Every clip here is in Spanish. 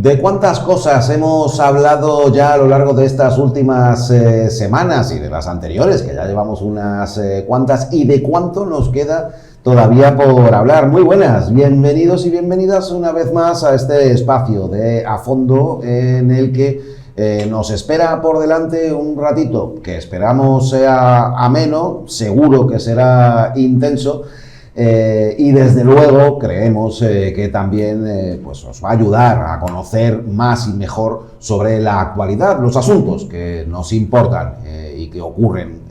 ¿De cuántas cosas hemos hablado ya a lo largo de estas últimas semanas y de las anteriores, que ya llevamos unas cuantas, y de cuánto nos queda todavía por hablar? Muy buenas, bienvenidos y bienvenidas una vez más a este espacio de A Fondo, en el que nos espera por delante un ratito que esperamos sea ameno, seguro que será intenso. Y desde luego creemos que también pues os va a ayudar a conocer más y mejor sobre la actualidad, los asuntos que nos importan y que ocurren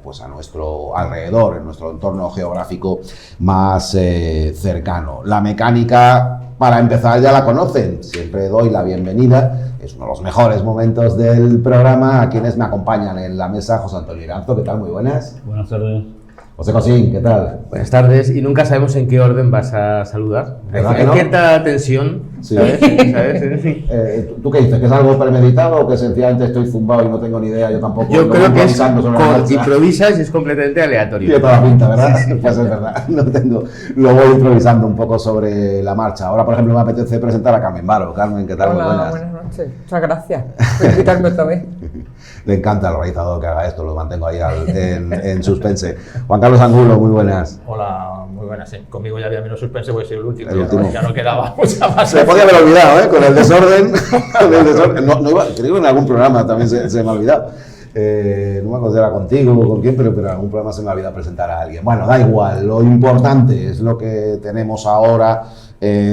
pues a nuestro alrededor, en nuestro entorno geográfico más cercano. La mecánica, para empezar, ya la conocen, siempre doy la bienvenida. Es uno de los mejores momentos del programa a quienes me acompañan en la mesa. José Antonio Iranzo, ¿qué tal? Muy buenas. Buenas tardes. José Cosín, ¿qué tal? Buenas tardes, y nunca sabemos en qué orden vas a saludar. Hay cierta tensión, sí. ¿Sabes? ¿Tú qué dices? ¿Que es algo premeditado o que sencillamente estoy zumbado y no tengo ni idea? Yo tampoco. Yo creo que es improvisas y es completamente aleatorio. Tiene toda la pinta, ¿verdad? Pues es verdad, lo voy improvisando un poco sobre la marcha. Ahora, por ejemplo, me apetece presentar a Carmen Varo. Carmen, ¿qué tal? Hola, muy buenas. buenas noches. Muchas gracias por invitarme otra vez. Le encanta al realizador que haga esto, lo mantengo ahí en suspense. Juan Carlos Angulo, muy buenas. Hola, muy buenas. Sí. Conmigo ya había menos suspense porque soy el último. El último. Ya no quedaba mucha más. Se podía haber olvidado, con el desorden. No iba, creo que en algún programa también se me ha olvidado. No me acuerdo si era contigo o con quién, pero en algún programa se me ha olvidado presentar a alguien. Bueno, da igual, lo importante es lo que tenemos ahora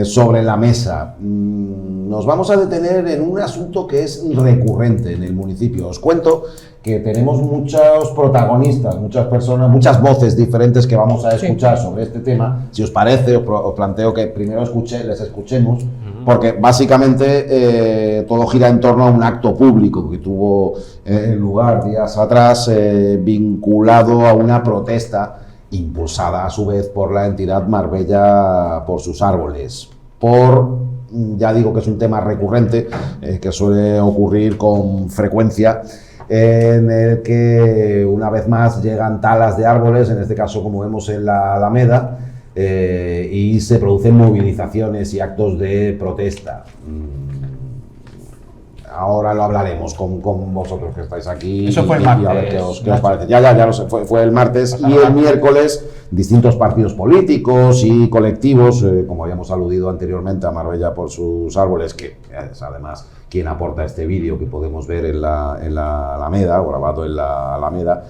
sobre la mesa. Nos vamos a detener en un asunto que es recurrente en el municipio. Os cuento que tenemos muchos protagonistas, muchas personas, muchas voces diferentes que vamos a escuchar sobre este tema. Si os parece, os planteo que primero les escuchemos, porque básicamente todo gira en torno a un acto público que tuvo lugar días atrás, vinculado a una protesta impulsada a su vez por la entidad Marbella por sus árboles. Ya digo que es un tema recurrente, que suele ocurrir con frecuencia, en el que una vez más llegan talas de árboles, en este caso como vemos en la Alameda, y se producen movilizaciones y actos de protesta. Ahora lo hablaremos con vosotros que estáis aquí. Eso fue el y martes. a ver qué os parece. Ya lo sé, fue el martes. Y el miércoles distintos partidos políticos y colectivos, como habíamos aludido anteriormente a Marbella por sus árboles, que es además quien aporta este vídeo que podemos ver en la Alameda, o grabado en la Alameda,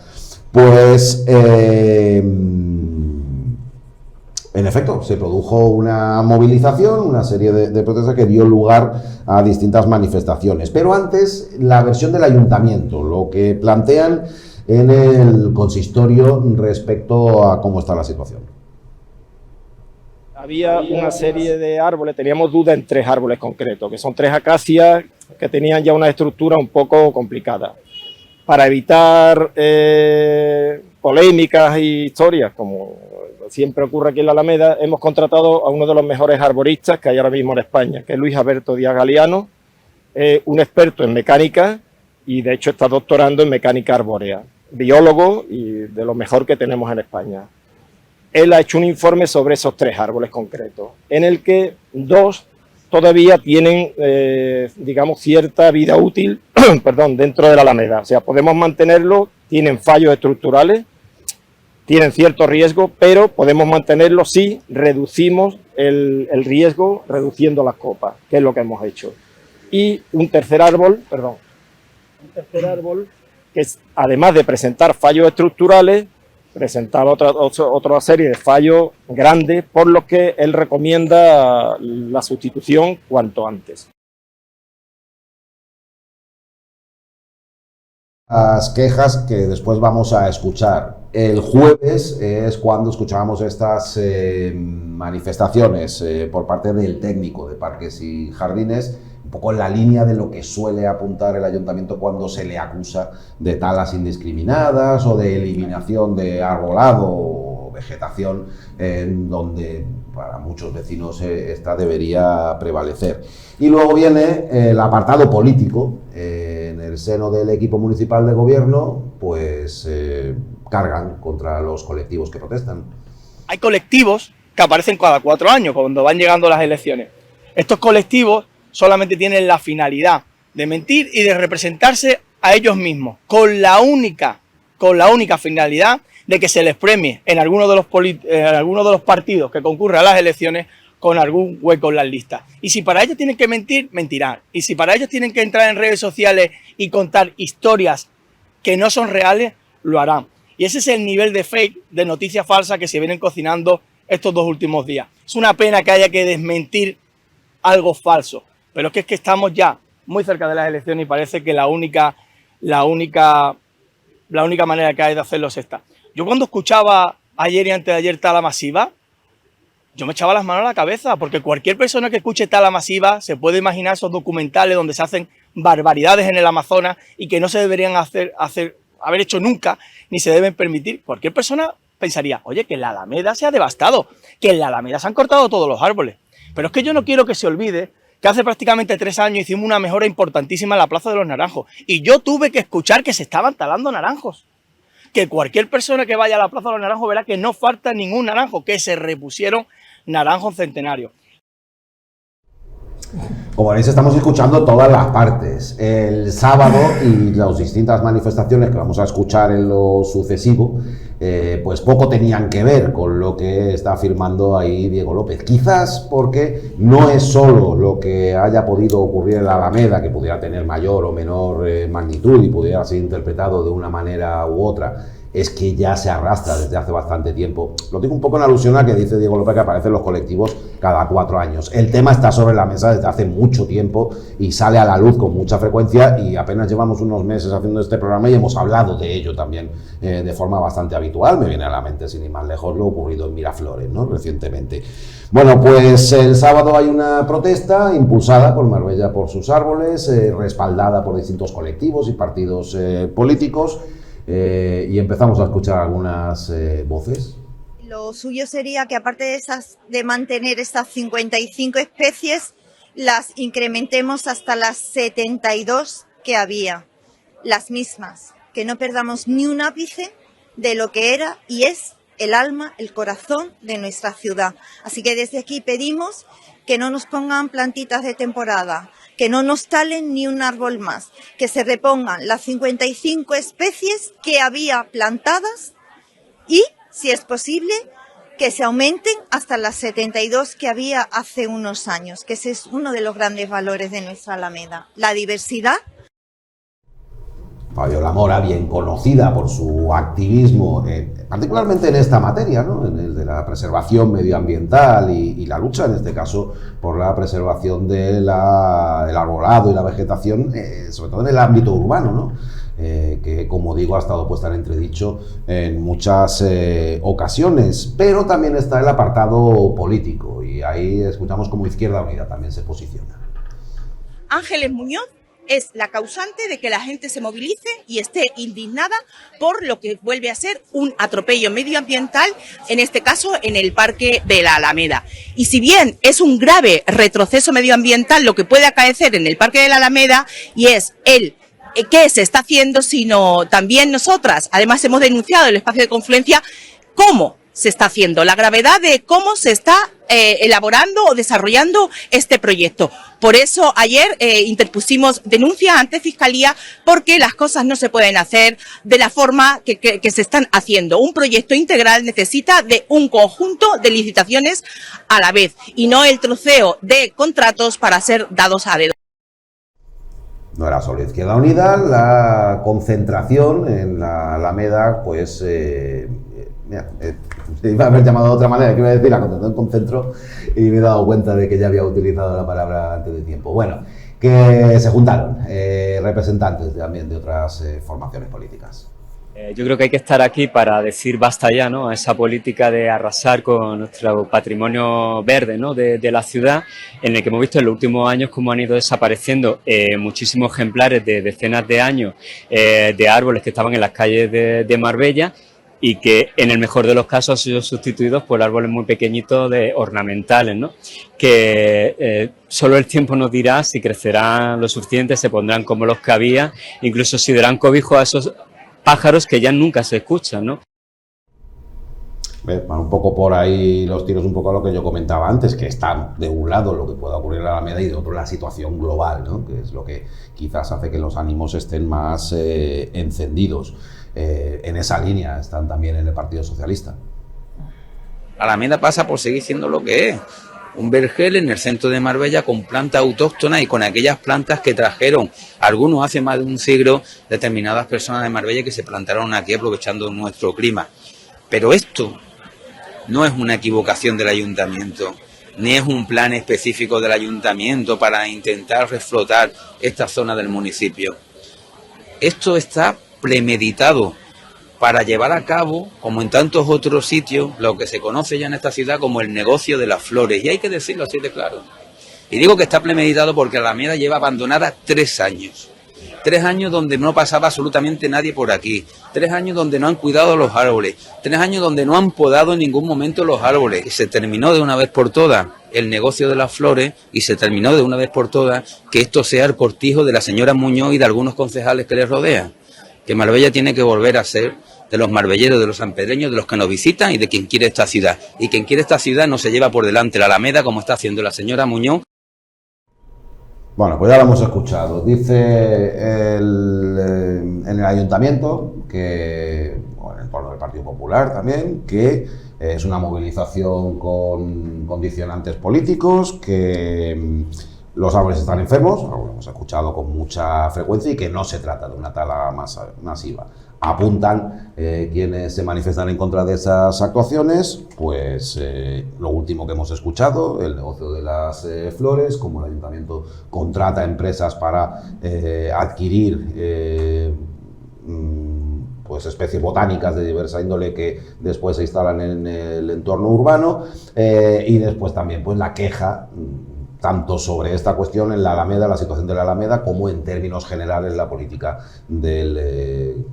pues en efecto, se produjo una movilización, una serie de protestas que dio lugar a distintas manifestaciones. Pero antes, la versión del ayuntamiento, lo que plantean en el consistorio respecto a cómo está la situación. Había una serie de árboles, teníamos duda en 3 árboles concretos, que son 3 acacias que tenían ya una estructura un poco complicada. Para evitar polémicas y historias, como siempre ocurre aquí en la Alameda, hemos contratado a uno de los mejores arboristas que hay ahora mismo en España, que es Luis Alberto Díaz Galiano, un experto en mecánica y de hecho está doctorando en mecánica arbórea, biólogo y de lo mejor que tenemos en España. Él ha hecho un informe sobre esos 3 árboles concretos, en el que 2 todavía tienen, digamos, cierta vida útil dentro de la Alameda. O sea, podemos mantenerlo, tienen fallos estructurales, tienen cierto riesgo, pero podemos mantenerlo si reducimos el riesgo reduciendo las copas, que es lo que hemos hecho. Y un tercer árbol, que es, además de presentar fallos estructurales, presentaba otra serie de fallos grandes, por lo que él recomienda la sustitución cuanto antes. Las quejas que después vamos a escuchar. El jueves es cuando escuchábamos estas manifestaciones por parte del técnico de Parques y Jardines, un poco en la línea de lo que suele apuntar el ayuntamiento cuando se le acusa de talas indiscriminadas o de eliminación de arbolado o vegetación, donde para muchos vecinos esta debería prevalecer. Y luego viene el apartado político. En el seno del equipo municipal de gobierno, pues cargan contra los colectivos que protestan. Hay colectivos que aparecen cada 4 años, cuando van llegando las elecciones. Estos colectivos solamente tienen la finalidad de mentir y de representarse a ellos mismos, con la única finalidad de que se les premie en alguno de los partidos que concurren a las elecciones con algún hueco en las listas. Y si para ellos tienen que mentir, mentirán. Y si para ellos tienen que entrar en redes sociales y contar historias que no son reales, lo harán. Y ese es el nivel de fake, de noticias falsas que se vienen cocinando estos 2 últimos días. Es una pena que haya que desmentir algo falso, pero es que estamos ya muy cerca de las elecciones y parece que la única manera que hay de hacerlo es esta. Yo cuando escuchaba ayer y antes de ayer Tala Masiva, yo me echaba las manos a la cabeza, porque cualquier persona que escuche Tala Masiva se puede imaginar esos documentales donde se hacen barbaridades en el Amazonas y que no se deberían haber hecho nunca, ni se deben permitir. Cualquier persona pensaría, oye, que en la Alameda se ha devastado, que en la Alameda se han cortado todos los árboles. Pero es que yo no quiero que se olvide que hace prácticamente 3 años hicimos una mejora importantísima en la Plaza de los Naranjos. Y yo tuve que escuchar que se estaban talando naranjos. Que cualquier persona que vaya a la Plaza de los Naranjos verá que no falta ningún naranjo, que se repusieron naranjos centenarios. Como veréis, estamos escuchando todas las partes. El sábado y las distintas manifestaciones que vamos a escuchar en lo sucesivo, pues poco tenían que ver con lo que está afirmando ahí Diego López. Quizás porque no es solo lo que haya podido ocurrir en la Alameda, que pudiera tener mayor o menor magnitud y pudiera ser interpretado de una manera u otra, es que ya se arrastra desde hace bastante tiempo. Lo digo un poco en alusión a que dice Diego López que aparecen los colectivos cada 4 años. El tema está sobre la mesa desde hace mucho tiempo y sale a la luz con mucha frecuencia, y apenas llevamos unos meses haciendo este programa y hemos hablado de ello también de forma bastante habitual. Me viene a la mente, sin ir más lejos, lo ocurrido en Miraflores, ¿no?, recientemente. Bueno, pues el sábado hay una protesta impulsada por Marbella por sus árboles, respaldada por distintos colectivos y partidos políticos. Y empezamos a escuchar algunas voces. Lo suyo sería que, aparte de mantener estas 55 especies, las incrementemos hasta las 72 que había, las mismas, que no perdamos ni un ápice de lo que era y es el alma, el corazón de nuestra ciudad. Así que desde aquí pedimos que no nos pongan plantitas de temporada, que no nos talen ni un árbol más, que se repongan las 55 especies que había plantadas y, si es posible, que se aumenten hasta las 72 que había hace unos años, que ese es uno de los grandes valores de nuestra Alameda, la diversidad. Fabiola Mora, bien conocida por su activismo, particularmente en esta materia, ¿no?, en el de la preservación medioambiental y la lucha, en este caso, por la preservación del arbolado y la vegetación, sobre todo en el ámbito urbano, ¿no?, que, como digo, ha estado puesta en entredicho en muchas ocasiones. Pero también está el apartado político, y ahí escuchamos cómo Izquierda Unida también se posiciona. Ángeles Muñoz es la causante de que la gente se movilice y esté indignada por lo que vuelve a ser un atropello medioambiental, en este caso en el Parque de la Alameda. Y si bien es un grave retroceso medioambiental lo que puede acaecer en el Parque de la Alameda, y es el qué se está haciendo, sino también nosotras, además hemos denunciado el espacio de confluencia, cómo se está haciendo, la gravedad de cómo se está elaborando o desarrollando este proyecto. Por eso ayer interpusimos denuncia ante Fiscalía, porque las cosas no se pueden hacer de la forma que se están haciendo. Un proyecto integral necesita de un conjunto de licitaciones a la vez y no el troceo de contratos para ser dados a dedo. No era solo Izquierda Unida, la concentración en la Alameda, pues iba a haber llamado de otra manera, que iba a decir la concentración con centro, y me he dado cuenta de que ya había utilizado la palabra antes de tiempo. Bueno, que se juntaron representantes también de otras formaciones políticas. Yo creo que hay que estar aquí para decir basta ya, ¿no?, a esa política de arrasar con nuestro patrimonio verde, ¿no?, de la ciudad, en el que hemos visto en los últimos años cómo han ido desapareciendo muchísimos ejemplares de decenas de años de árboles que estaban en las calles de Marbella, y que en el mejor de los casos han sido sustituidos por árboles muy pequeñitos ornamentales, ¿no?, que solo el tiempo nos dirá si crecerán lo suficiente, se pondrán como los que había, incluso si darán cobijo a esos pájaros que ya nunca se escuchan, ¿no? Van un poco por ahí los tiros, un poco a lo que yo comentaba antes, que está de un lado lo que pueda ocurrir en la Alameda y de otro la situación global, ¿no? Que es lo que quizás hace que los ánimos estén más encendidos. En esa línea están también en el Partido Socialista. Alameda pasa por seguir siendo lo que es, un vergel en el centro de Marbella con plantas autóctonas y con aquellas plantas que trajeron algunos hace más de un siglo determinadas personas de Marbella que se plantaron aquí aprovechando nuestro clima. Pero esto no es una equivocación del ayuntamiento, ni es un plan específico del ayuntamiento para intentar reflotar esta zona del municipio. Esto está premeditado para llevar a cabo, como en tantos otros sitios, lo que se conoce ya en esta ciudad como el negocio de las flores. Y hay que decirlo así de claro. Y digo que está premeditado porque Alameda lleva abandonada 3 años. 3 años donde no pasaba absolutamente nadie por aquí. 3 años donde no han cuidado los árboles. 3 años donde no han podado en ningún momento los árboles. Y se terminó de una vez por todas el negocio de las flores y se terminó de una vez por todas que esto sea el cortijo de la señora Muñoz y de algunos concejales que les rodean. Que Marbella tiene que volver a ser de los marbelleros, de los sanpedreños, de los que nos visitan y de quien quiere esta ciudad. Y quien quiere esta ciudad no se lleva por delante la Alameda como está haciendo la señora Muñoz. Bueno, pues ya lo hemos escuchado. Dice en el ayuntamiento, que, o en el entorno del Partido Popular también, que es una movilización con condicionantes políticos, que los árboles están enfermos, lo hemos escuchado con mucha frecuencia, y que no se trata de una tala masiva. Apuntan quienes se manifiestan en contra de esas actuaciones, pues lo último que hemos escuchado, el negocio de las flores, como el ayuntamiento contrata empresas para adquirir pues especies botánicas de diversa índole que después se instalan en el entorno urbano, y después también pues la queja tanto sobre esta cuestión en la Alameda, la situación de la Alameda, como en términos generales la política del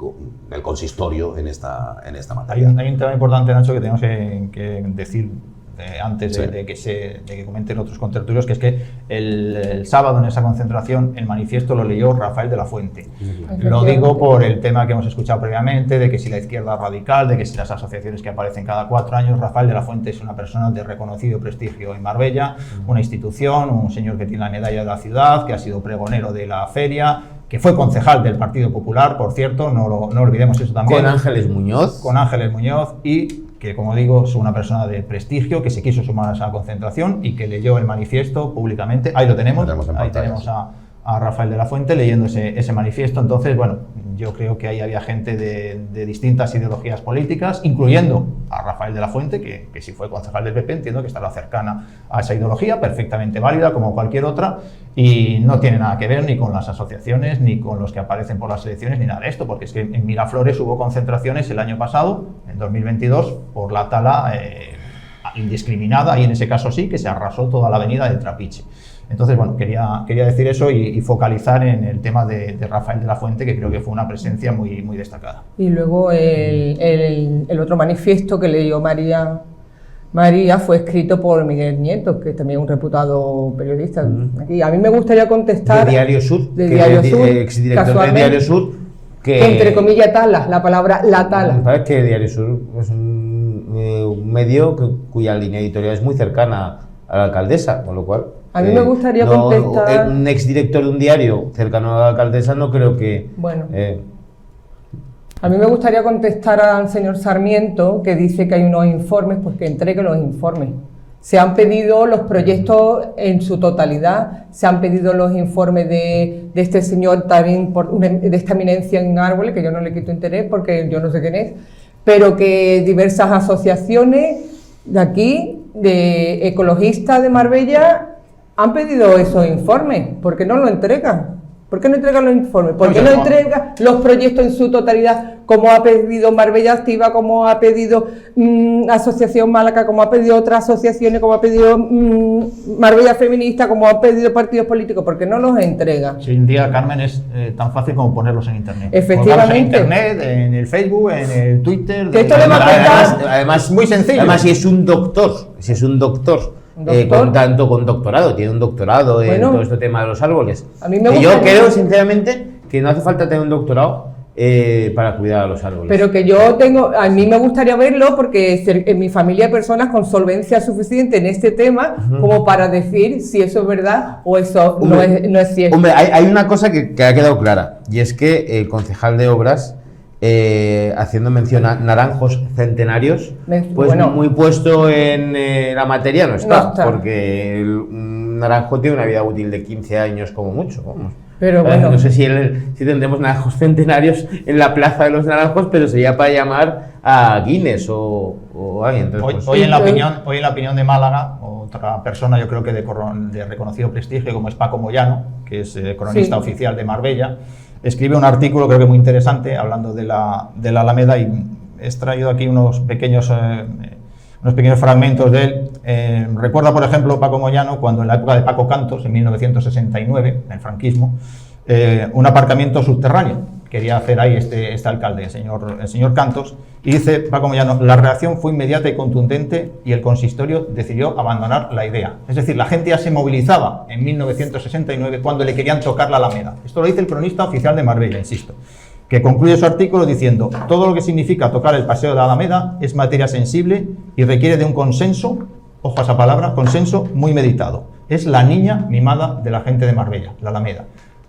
consistorio en esta materia. Hay un tema importante, Nacho, que tenemos que decir antes de que comenten otros contertulios, que es que el sábado en esa concentración el manifiesto lo leyó Rafael de la Fuente. Lo digo por el tema que hemos escuchado previamente, de que si la izquierda radical, de que si las asociaciones que aparecen cada 4 años. Rafael de la Fuente es una persona de reconocido prestigio en Marbella, una institución, un señor que tiene la medalla de la ciudad, que ha sido pregonero de la feria, que fue concejal del Partido Popular, por cierto, no olvidemos eso también. Con Ángeles Muñoz. Con Ángeles Muñoz, y que, como digo, es una persona de prestigio que se quiso sumar a esa concentración y que leyó el manifiesto públicamente. Ahí lo tenemos, ahí tenemos a Rafael de la Fuente leyendo ese manifiesto. Entonces, bueno, yo creo que ahí había gente de distintas ideologías políticas, incluyendo a Rafael de la Fuente, que si fue concejal del PP, entiendo que estará cercana a esa ideología, perfectamente válida como cualquier otra, y no tiene nada que ver ni con las asociaciones, ni con los que aparecen por las elecciones, ni nada de esto, porque es que en Miraflores hubo concentraciones el año pasado, en 2022, por la tala indiscriminada, y en ese caso sí, que se arrasó toda la avenida del Trapiche. Entonces, bueno, quería decir eso y focalizar en el tema de Rafael de la Fuente, que creo que fue una presencia muy, muy destacada. Y luego el otro manifiesto que leyó María fue escrito por Miguel Nieto, que también es un reputado periodista. Aquí, a mí me gustaría contestar... De Diario Sur, de Diario Sur, exdirector de Diario Sur, que entre comillas tala, la palabra la tala. Sabes que Diario Sur es un medio cuya línea editorial es muy cercana a la alcaldesa, con lo cual... A mí me gustaría contestar... Un exdirector de un diario cercano a la alcaldesa no creo que... Bueno, a mí me gustaría contestar al señor Sarmiento, que dice que hay unos informes, pues que entregue los informes. Se han pedido los proyectos en su totalidad, se han pedido los informes de este señor también, de esta eminencia en árboles, que yo no le quito interés porque yo no sé quién es, pero que diversas asociaciones de aquí, de ecologistas de Marbella, han pedido esos informes. ¿Por qué no lo entregan? ¿Por qué no entregan los informes? ¿Por qué no entregan los proyectos en su totalidad, como ha pedido Marbella Activa, como ha pedido Asociación Málaga, como ha pedido otras asociaciones, como ha pedido Marbella Feminista, como han pedido partidos políticos? ¿Por qué no los entregan? Si hoy en día, Carmen, es tan fácil como ponerlos en Internet. Efectivamente. En Internet, en el Facebook, en el Twitter. Que esto le va a costar... Además, muy sencillo. Además, si es un doctor, con doctorado, tiene un doctorado en todo este tema de los árboles. A mí me yo creo, sinceramente, que no hace falta tener un doctorado para cuidar a los árboles. Pero que yo tengo, a mí me gustaría verlo porque en mi familia hay personas con solvencia suficiente en este tema como para decir si eso es verdad o eso no es cierto. Hombre, hay una cosa que ha quedado clara, y es que el concejal de obras, haciendo mención a naranjos centenarios, pues bueno, muy puesto en la materia no está. Porque un naranjo tiene una vida útil de 15 años como mucho, vamos. Pero bueno, no sé si tendremos naranjos centenarios en la Plaza de los Naranjos, pero sería para llamar a Guinness o alguien. Entonces, hoy en la opinión de Málaga, otra persona yo creo que de reconocido prestigio como es Paco Moyano, que es cronista oficial de Marbella, escribe un artículo creo que muy interesante hablando de la Alameda, y he extraído aquí unos pequeños fragmentos de él. Recuerda, por ejemplo, Paco Moyano, cuando en la época de Paco Cantos, en 1969, en el franquismo, un aparcamiento subterráneo quería hacer ahí este alcalde, el señor Cantos, y dice Paco Moyano: la reacción fue inmediata y contundente y el consistorio decidió abandonar la idea. Es decir, la gente ya se movilizaba en 1969 cuando le querían tocar la Alameda. Esto lo dice el cronista oficial de Marbella, insisto, que concluye su artículo diciendo: todo lo que significa tocar el paseo de la Alameda es materia sensible y requiere de un consenso, ojo a esa palabra, consenso muy meditado. Es la niña mimada de la gente de Marbella, la Alameda.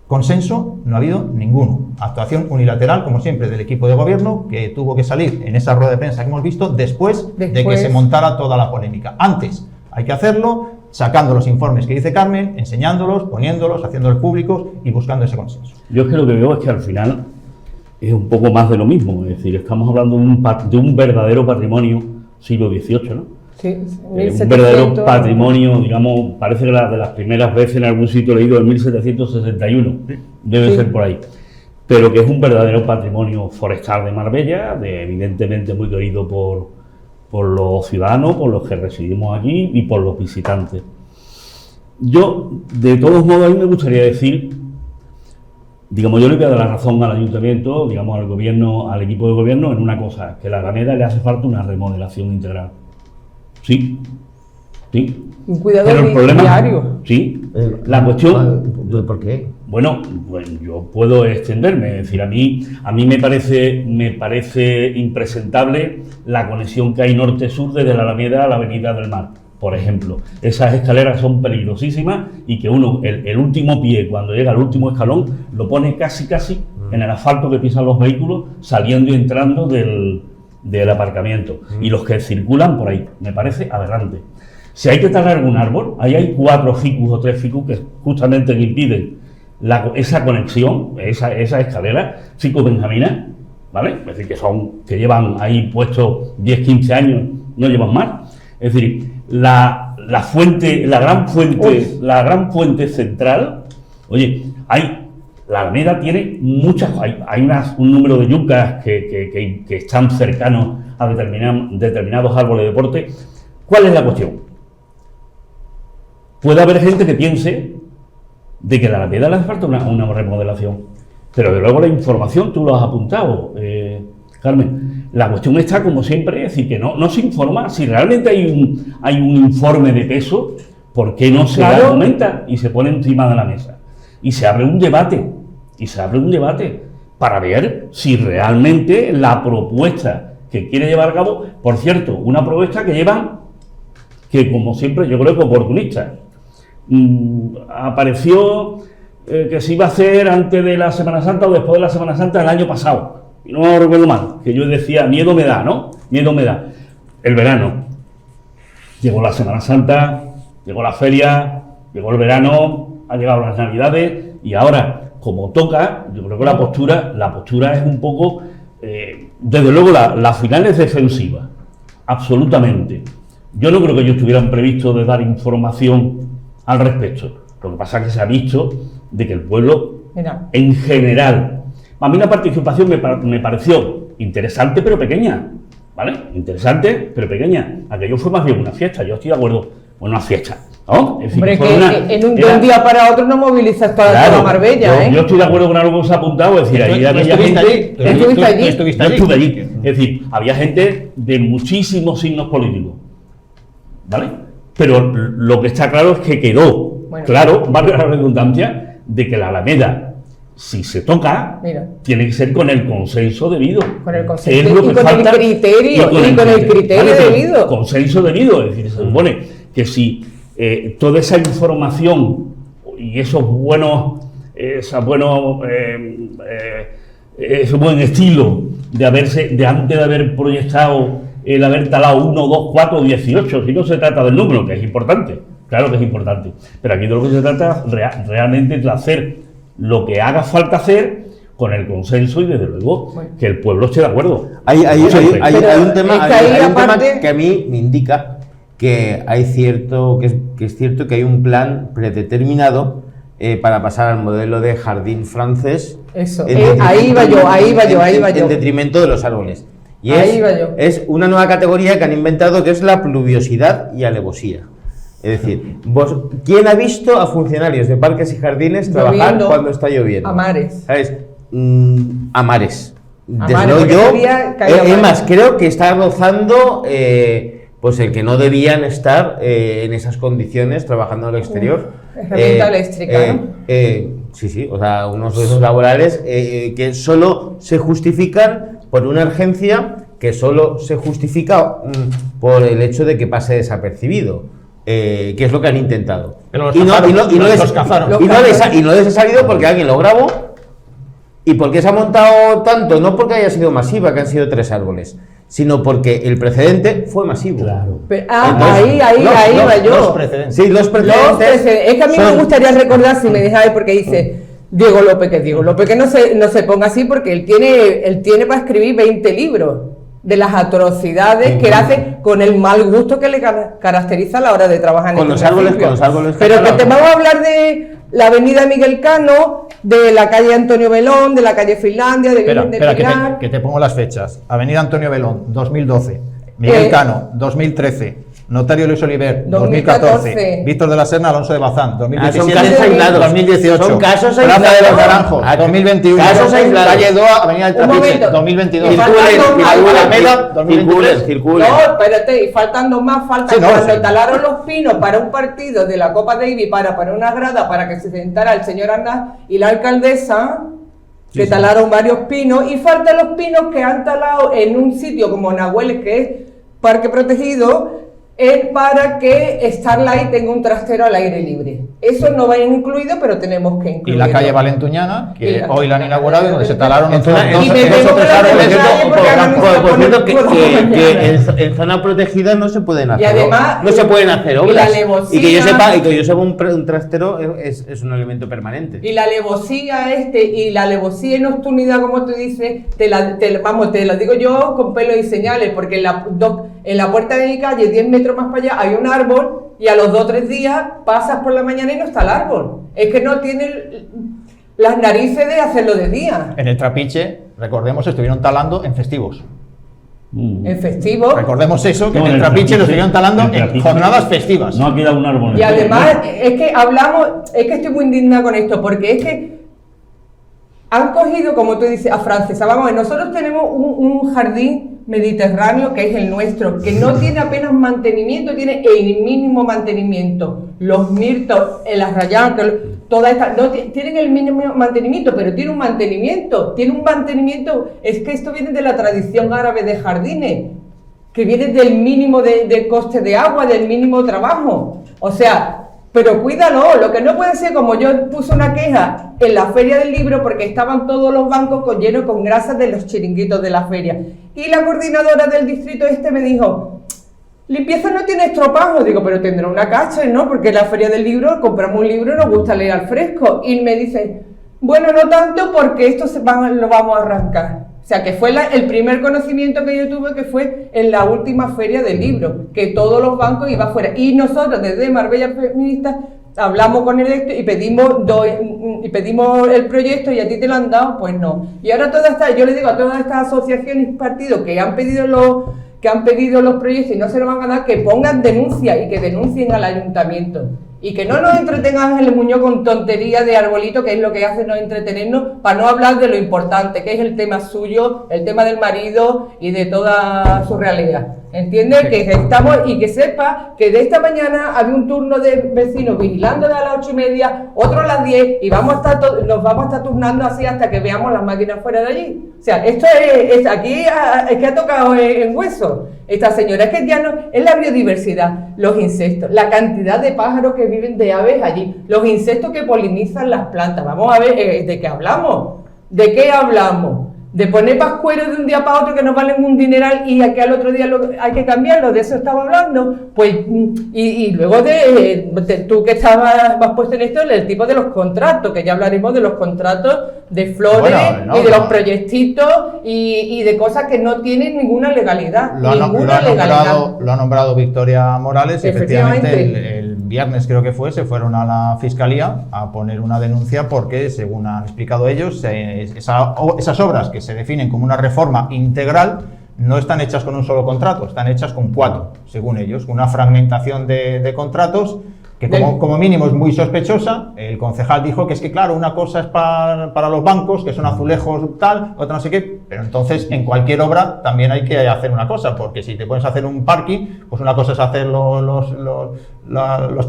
Consenso no ha habido ninguno. Actuación unilateral, como siempre, del equipo de gobierno, que tuvo que salir en esa rueda de prensa que hemos visto después de que se montara toda la polémica. Antes hay que hacerlo sacando los informes que dice Carmen, enseñándolos, poniéndolos, haciéndolos públicos y buscando ese consenso. Yo es que lo que veo es que al final es un poco más de lo mismo. Es decir, estamos hablando de un verdadero patrimonio siglo XVIII, ¿no? Sí, un verdadero patrimonio, digamos, parece que de las primeras veces en algún sitio leído en 1761, debe ser por ahí, pero que es un verdadero patrimonio forestal de Marbella, evidentemente muy querido por los ciudadanos, por los que residimos aquí y por los visitantes. Yo, de todos modos, a mí me gustaría decir, digamos, yo le voy a dar la razón al ayuntamiento, digamos, al gobierno, al equipo de gobierno, en una cosa, que a la Alameda le hace falta una remodelación integral. Sí. Un cuidado pero el problema, diario. Sí. La cuestión. ¿Por qué? Bueno, yo puedo extenderme. Es decir, a mí me parece impresentable la conexión que hay norte-sur desde la Alameda a la Avenida del Mar, por ejemplo. Esas escaleras son peligrosísimas y que uno, el último pie, cuando llega al último escalón, lo pone casi en el asfalto que pisan los vehículos, saliendo y entrando del aparcamiento, y los que circulan por ahí. Me parece aberrante. Si hay que talar algún árbol, ahí hay 4 ficus o 3 ficus que justamente impiden esa conexión, esa escalera psicobenjamina, ¿vale? Es decir, que llevan ahí puestos 10, 15 años, no llevan más. Es decir, la gran fuente central, oye, la Alameda tiene muchas, hay un número de yucas que están cercanos a determinados árboles de deporte. ¿Cuál es la cuestión? Puede haber gente que piense de que a la Alameda le hace falta una remodelación, pero de luego la información, tú lo has apuntado, Carmen, la cuestión está como siempre, es decir, que no se informa. Si realmente hay un informe de peso, ¿por qué no se argumenta y se pone encima de la mesa? Y se abre un debate, para ver si realmente la propuesta que quiere llevar a cabo, por cierto, una propuesta que como siempre yo creo que oportunista. Apareció que se iba a hacer antes de la Semana Santa o después de la Semana Santa del año pasado, y no recuerdo mal, que yo decía, miedo me da, ¿no? Miedo me da. El verano, llegó la Semana Santa, llegó la feria, llegó el verano, han llegado las Navidades, y ahora, como toca, yo creo que la postura es un poco, desde luego la final es defensiva, absolutamente. Yo no creo que ellos tuvieran previsto de dar información al respecto. Lo que pasa es que se ha visto de que el pueblo, en general, a mí la participación me pareció interesante pero pequeña, ¿vale? Interesante pero pequeña. Aquello fue más bien una fiesta, yo estoy de acuerdo, una fiesta, ¿no? Es decir, hombre, en un día para otro no movilizas toda Marbella, yo estoy de acuerdo con algo que se ha apuntado, es decir, ahí había gente... ¿Estuviste allí? Yo estuve allí. Es decir, había gente de muchísimos signos políticos, ¿vale? Pero lo que está claro es que quedó claro, valga la redundancia, de que la Alameda si se toca, Mira. tiene que ser con el consenso debido. Con el consenso Es lo y que con falta, el criterio, y con el criterio debido. Consenso debido, es decir, se supone que si toda esa información y esos buenos, ese buen estilo de antes de haber proyectado el haber talado 1, 2, 4, 18, si no se trata del número, que es importante, claro que es importante, pero aquí de lo que se trata realmente es de hacer lo que haga falta hacer con el consenso y desde luego que el pueblo esté de acuerdo. Hay un tema, es tema que a mí me indica que hay cierto, que es cierto que hay un plan predeterminado para pasar al modelo de jardín francés. Eso, ahí va yo. En detrimento de los árboles. Y ahí va yo. Es una nueva categoría que han inventado, que es la pluviosidad y alevosía. Es decir, ¿quién ha visto a funcionarios de parques y jardines trabajar cuando está lloviendo? A mares. ¿Sabes? A mares. Desde luego yo, más, creo que está rozando pues el que no debían estar en esas condiciones trabajando en el exterior. Herramienta eléctrica, ¿no? Sí, o sea, unos procesos laborales que solo se justifican por una urgencia, que solo se justifica por el hecho de que pase desapercibido. Que es lo que han intentado. Pero Y no les ha salido porque alguien lo grabó. ¿Y por qué se ha montado tanto? No porque haya sido masiva, que han sido 3 árboles, sino porque el precedente fue masivo. Claro. Ahí va yo. Los precedentes. Sí, los precedentes. Es que a mí me gustaría recordar, si me dejáis, porque dice Diego López que no se ponga así, porque él tiene para escribir 20 libros de las atrocidades que él hace con el mal gusto que le caracteriza a la hora de trabajar en los árboles. Pero que te vamos a hablar de la avenida Miguel Cano, de la calle Antonio Belón, de la calle Finlandia, de Espera, que te pongo las fechas. Avenida Antonio Belón, 2012. Miguel Cano, 2013. Notario Luis Oliver, 2014. Víctor de la Serna, Alonso de Bazán, 2017. Son casos aislados. 2018. Son casos Plaza aislados. de los Naranjos, 2021. Casos aislados. Calle Doa, Avenida del Trapiche, 2022. Circulen. No, espérate, y faltando más, cuando talaron los pinos para un partido de la Copa Davis, para una grada, para que se sentara el señor Arnaz y la alcaldesa, que talaron varios pinos, y faltan los pinos que han talado en un sitio como Nahueles, que es parque protegido, es para que Starlight tenga un trastero al aire libre. Eso no va incluido, pero tenemos que incluirlo. Y la calle Valentuñana, que hoy la han inaugurado, donde se talaron Por cierto, que en zona protegida no se pueden hacer, no se pueden hacer obras. Y que yo sepa, un trastero es un elemento permanente. Y la alevosía y la alevosía y nocturnidad, como tú dices, te la digo yo con pelos y señales, porque en la puerta de mi calle, 10 metros más para allá, hay un árbol, y a los 2 o 3 días pasas por la mañana y no está el árbol. Es que no tiene las narices de hacerlo de día. En el Trapiche, recordemos, estuvieron talando en festivos. En festivos. Recordemos eso, que en el Trapiche lo estuvieron talando en jornadas festivas. No ha quedado un árbol. Y además, es que estoy muy indignada con esto, porque es que han cogido, como tú dices, a Francesa. Vamos a ver, nosotros tenemos un jardín mediterráneo que es el nuestro, que no tiene apenas mantenimiento, tiene el mínimo mantenimiento. Los mirtos, el arrayán, todas estas, no tienen el mínimo mantenimiento, pero tiene un mantenimiento, es que esto viene de la tradición árabe de jardines, que viene del mínimo de coste de agua, del mínimo trabajo. O sea, pero cuídalo, lo que no puede ser, como yo puse una queja en la feria del libro, porque estaban todos los bancos llenos con grasas de los chiringuitos de la feria. Y la coordinadora del distrito me dijo, limpieza no tiene estropajo. Digo, pero tendrá una cacha, ¿no? Porque en la feria del libro compramos un libro y nos gusta leer al fresco. Y me dice, bueno, no tanto, porque esto lo vamos a arrancar. O sea, que fue el primer conocimiento que yo tuve, que fue en la última feria del libro, que todos los bancos iban afuera. Y nosotros, desde Marbella Feminista, hablamos con el y pedimos el proyecto, y a ti te lo han dado, pues no. Y ahora yo le digo a todas estas asociaciones y partidos que han pedido los proyectos y no se lo van a dar, que pongan denuncia y que denuncien al ayuntamiento. Y que no nos entretenga Ángeles Muñoz con tonterías de arbolito, que es lo que hace no entretenernos, para no hablar de lo importante, que es el tema suyo, el tema del marido y de toda su realidad. ¿Entiendes? Que estamos, y que sepa que de esta mañana había un turno de vecinos vigilando de a las 8:30, otro a las 10, y nos vamos a estar turnando así hasta que veamos las máquinas fuera de allí. O sea, esto es aquí es que ha tocado en hueso. Esta señora, es que ya no, es la biodiversidad, los insectos, la cantidad de pájaros que viven, de aves allí, los insectos que polinizan las plantas. Vamos a ver, ¿de qué hablamos? ¿De qué hablamos? De poner pascueros de un día para otro que nos valen un dineral y que al otro día hay que cambiarlo, de eso estaba hablando. Pues, y luego tú que estabas más puesto en esto, el tipo de los contratos, que ya hablaremos de los contratos de flores y de los proyectitos y de cosas que no tienen ninguna legalidad. Lo ha nombrado Victoria Morales, y efectivamente el viernes creo que se fueron a la Fiscalía a poner una denuncia porque, según han explicado ellos, esas obras que se definen como una reforma integral no están hechas con un solo contrato, están hechas con 4, según ellos, una fragmentación de contratos que como mínimo es muy sospechosa. El concejal dijo que es que, claro, una cosa es para los bancos, que son azulejos tal, otra no sé qué, pero entonces en cualquier obra también hay que hacer una cosa, porque si te puedes hacer un parking, pues una cosa es hacer los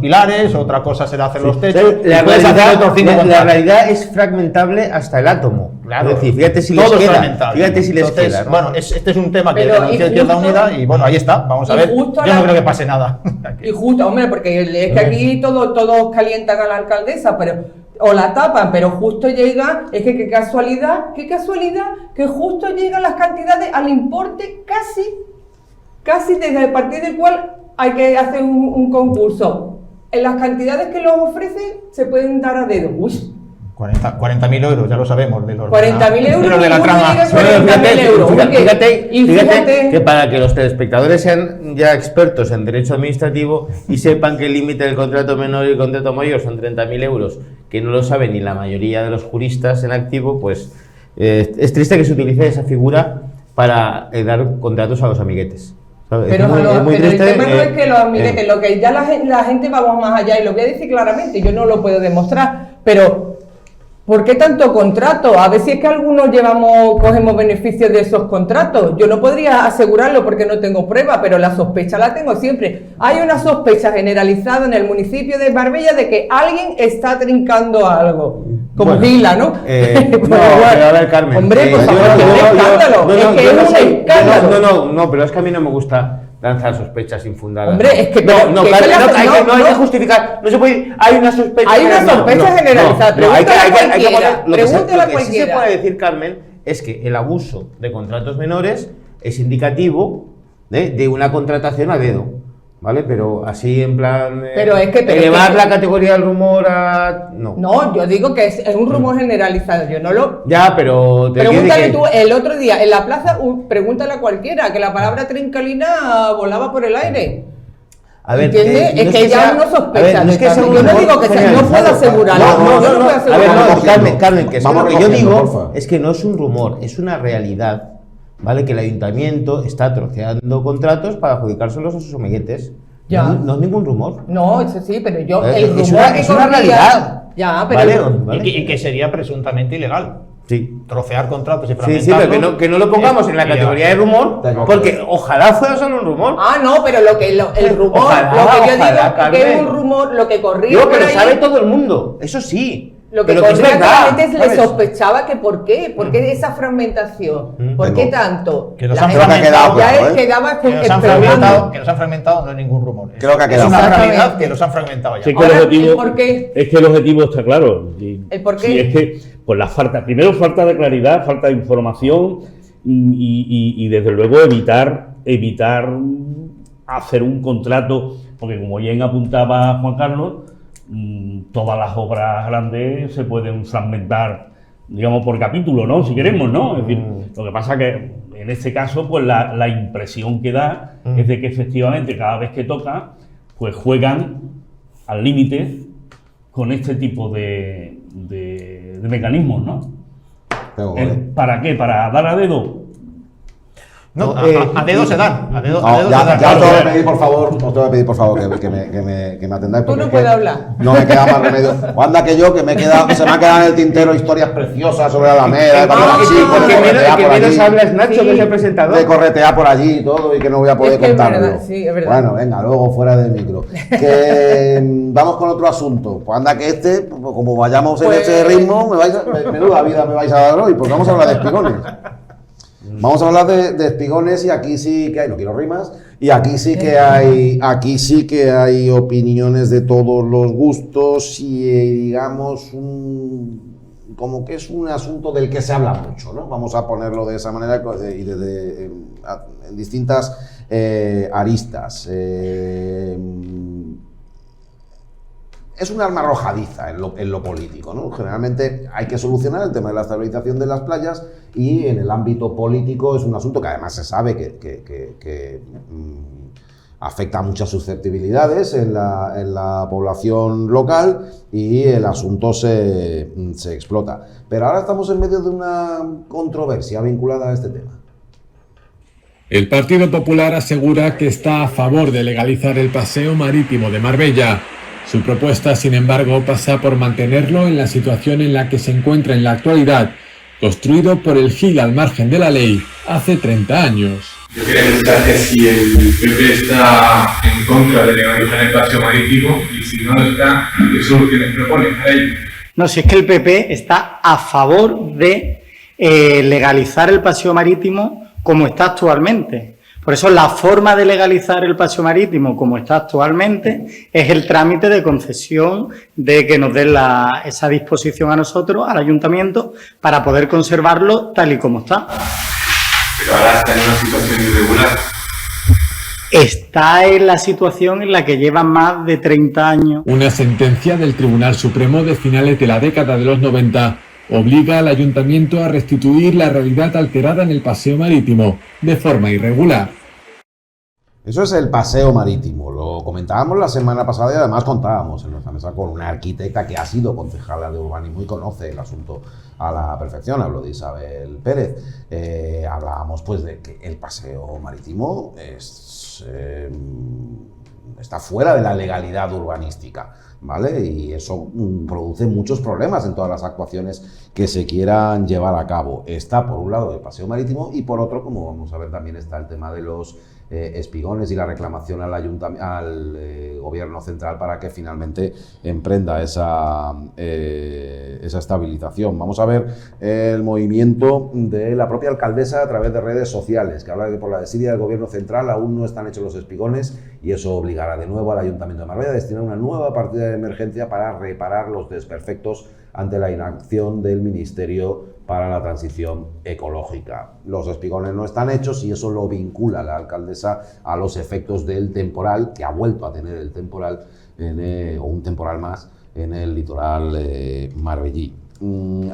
pilares, otra cosa será hacer los techos. La realidad es fragmentable hasta el átomo. Claro, es decir, fíjate si les queda. ¿no? Bueno, este es un tema que denunció Izquierda Unida y bueno, ahí está, vamos a ver. Yo no creo que pase nada. Y justo, hombre, porque es que aquí todos calientan a la alcaldesa, o la tapan, pero justo llega, es que qué casualidad, que justo llegan las cantidades al importe casi desde a partir del cual hay que hacer un concurso. En las cantidades que los ofrecen se pueden dar a dedo. 40.000 euros, ya lo sabemos, de los 40.000 euros de la trama. Fíjate que para que los telespectadores sean ya expertos en derecho administrativo y sepan que el límite del contrato menor y el contrato mayor son 30.000 euros, que no lo saben ni la mayoría de los juristas en activo, pues es triste que se utilice esa figura para dar contratos a los amiguetes. Pero el tema no es que los amiguetes, lo que ya la gente vamos más allá, y lo voy a decir claramente, yo no lo puedo demostrar, pero ¿por qué tanto contrato? A ver si es que algunos cogemos beneficios de esos contratos. Yo no podría asegurarlo porque no tengo prueba, pero la sospecha la tengo siempre. Hay una sospecha generalizada en el municipio de Marbella de que alguien está trincando algo. Como Gila, ¿no? Pero a ver, Carmen. Hombre, por favor, es un escándalo. Es que es un escándalo. No, pero es que a mí no me gusta lanzar sospechas infundadas. Hombre, es que no hay que justificar, no se puede, hay una sospecha. Hay una sospecha generalizada. Pregúntale a cualquiera. Lo que sí se puede decir, Carmen, es que el abuso de contratos menores es indicativo de una contratación a dedo. ¿Vale? Pero así en plan elevar la categoría del rumor a... No, yo digo que es un rumor generalizado, yo no lo... Ya, pero... Pregúntale tú, el otro día en la plaza, pregúntale a cualquiera, que la palabra trincalina volaba por el aire. A ver, ¿entiendes? Es que ya uno sospecha. Yo no digo que no puedo asegurarlo. A ver, Carmen, que lo que yo digo es que no es un rumor, es una realidad. ¿Vale? Que el ayuntamiento está troceando contratos para adjudicárselos a sus amiguetes. No es ningún rumor. No, eso sí, pero yo... Es una realidad. Ya, pero... ¿Vale? Y que sería presuntamente ilegal. Sí. Trocear contratos y fragmentarlos. Sí, pero que no lo pongamos en la categoría de rumor, porque ojalá fuera solo un rumor. No, pero el rumor, lo que yo digo que es un rumor, lo que corría por pero ahí... sabe todo el mundo, eso sí. Lo que corría, la gente le sospechaba que ¿por qué? ¿Por qué esa fragmentación? ¿Por qué tanto? Que los han fragmentado. Que los han fragmentado no es ningún rumor. Creo que ha quedado. Es una realidad que los han fragmentado ya. Sí, es que el objetivo está claro. ¿El por qué? Sí, es que pues falta de claridad, falta de información y desde luego evitar hacer un contrato, porque como bien apuntaba Juan Carlos, todas las obras grandes se pueden fragmentar, digamos, por capítulo, ¿no? Si queremos, ¿no? Es decir, lo que pasa que en este caso, pues la impresión que da es de que efectivamente cada vez que toca, pues juegan al límite con este tipo de mecanismos, ¿no? ¿Para qué? ¿Para dar a dedo? No, a dedo se dan. A dedo No, se ya dan. os tengo que pedir, por favor, que me atendáis. Tú no porque puedes es que hablar. No me queda más remedio. O anda que yo, se me ha quedado en el tintero historias preciosas sobre la Alameda, que menos hablas, Nacho, que es el presentador. de corretear por allí y todo, y que no voy a poder Es que es contarlo. verdad, sí, es verdad. Bueno, venga, luego fuera del micro. Que vamos con otro asunto. Pues anda que como vayamos en este ritmo, menuda vida me vais a dar hoy, porque vamos a hablar de espigones. Vamos a hablar de espigones y aquí sí que hay, no quiero rimas, y aquí sí que hay opiniones de todos los gustos y digamos como que es un asunto del que se habla mucho, ¿no? Vamos a ponerlo de esa manera y en distintas aristas. Es un arma arrojadiza en lo político, ¿no? Generalmente hay que solucionar el tema de la estabilización de las playas y en el ámbito político es un asunto que además se sabe que afecta a muchas susceptibilidades en la población local y el asunto se explota. Pero ahora estamos en medio de una controversia vinculada a este tema. El Partido Popular asegura que está a favor de legalizar el paseo marítimo de Marbella. Su propuesta, sin embargo, pasa por mantenerlo en la situación en la que se encuentra en la actualidad, construido por el GIL al margen de la ley hace 30 años. Yo quería preguntarte si el PP está en contra de legalizar el paseo marítimo y si no está, ¿qué soluciones propone a ello? No, si es que el PP está a favor de legalizar el paseo marítimo como está actualmente. Por eso la forma de legalizar el paseo marítimo como está actualmente es el trámite de concesión de que nos den esa disposición a nosotros, al ayuntamiento, para poder conservarlo tal y como está. Pero ahora está en una situación irregular. Está en la situación en la que lleva más de 30 años. Una sentencia del Tribunal Supremo de finales de la década de los 90 obliga al ayuntamiento a restituir la realidad alterada en el paseo marítimo de forma irregular. Eso es el paseo marítimo. Lo comentábamos la semana pasada y además contábamos en nuestra mesa con una arquitecta que ha sido concejala de urbanismo y conoce el asunto a la perfección. Hablo de Isabel Pérez. Hablábamos pues de que el paseo marítimo está fuera de la legalidad urbanística, ¿vale? Y eso produce muchos problemas en todas las actuaciones que se quieran llevar a cabo. Está por un lado el paseo marítimo y por otro, como vamos a ver también, está el tema de los espigones y la reclamación al gobierno central para que finalmente emprenda esa estabilización. Vamos a ver el movimiento de la propia alcaldesa a través de redes sociales, que habla de que por la desidia del gobierno central aún no están hechos los espigones y eso obligará de nuevo al Ayuntamiento de Marbella a destinar una nueva partida de emergencia para reparar los desperfectos ante la inacción del Ministerio para la Transición Ecológica. Los espigones no están hechos y eso lo vincula la alcaldesa a los efectos del temporal, que ha vuelto a tener el temporal, o un temporal más, en el litoral marbellí.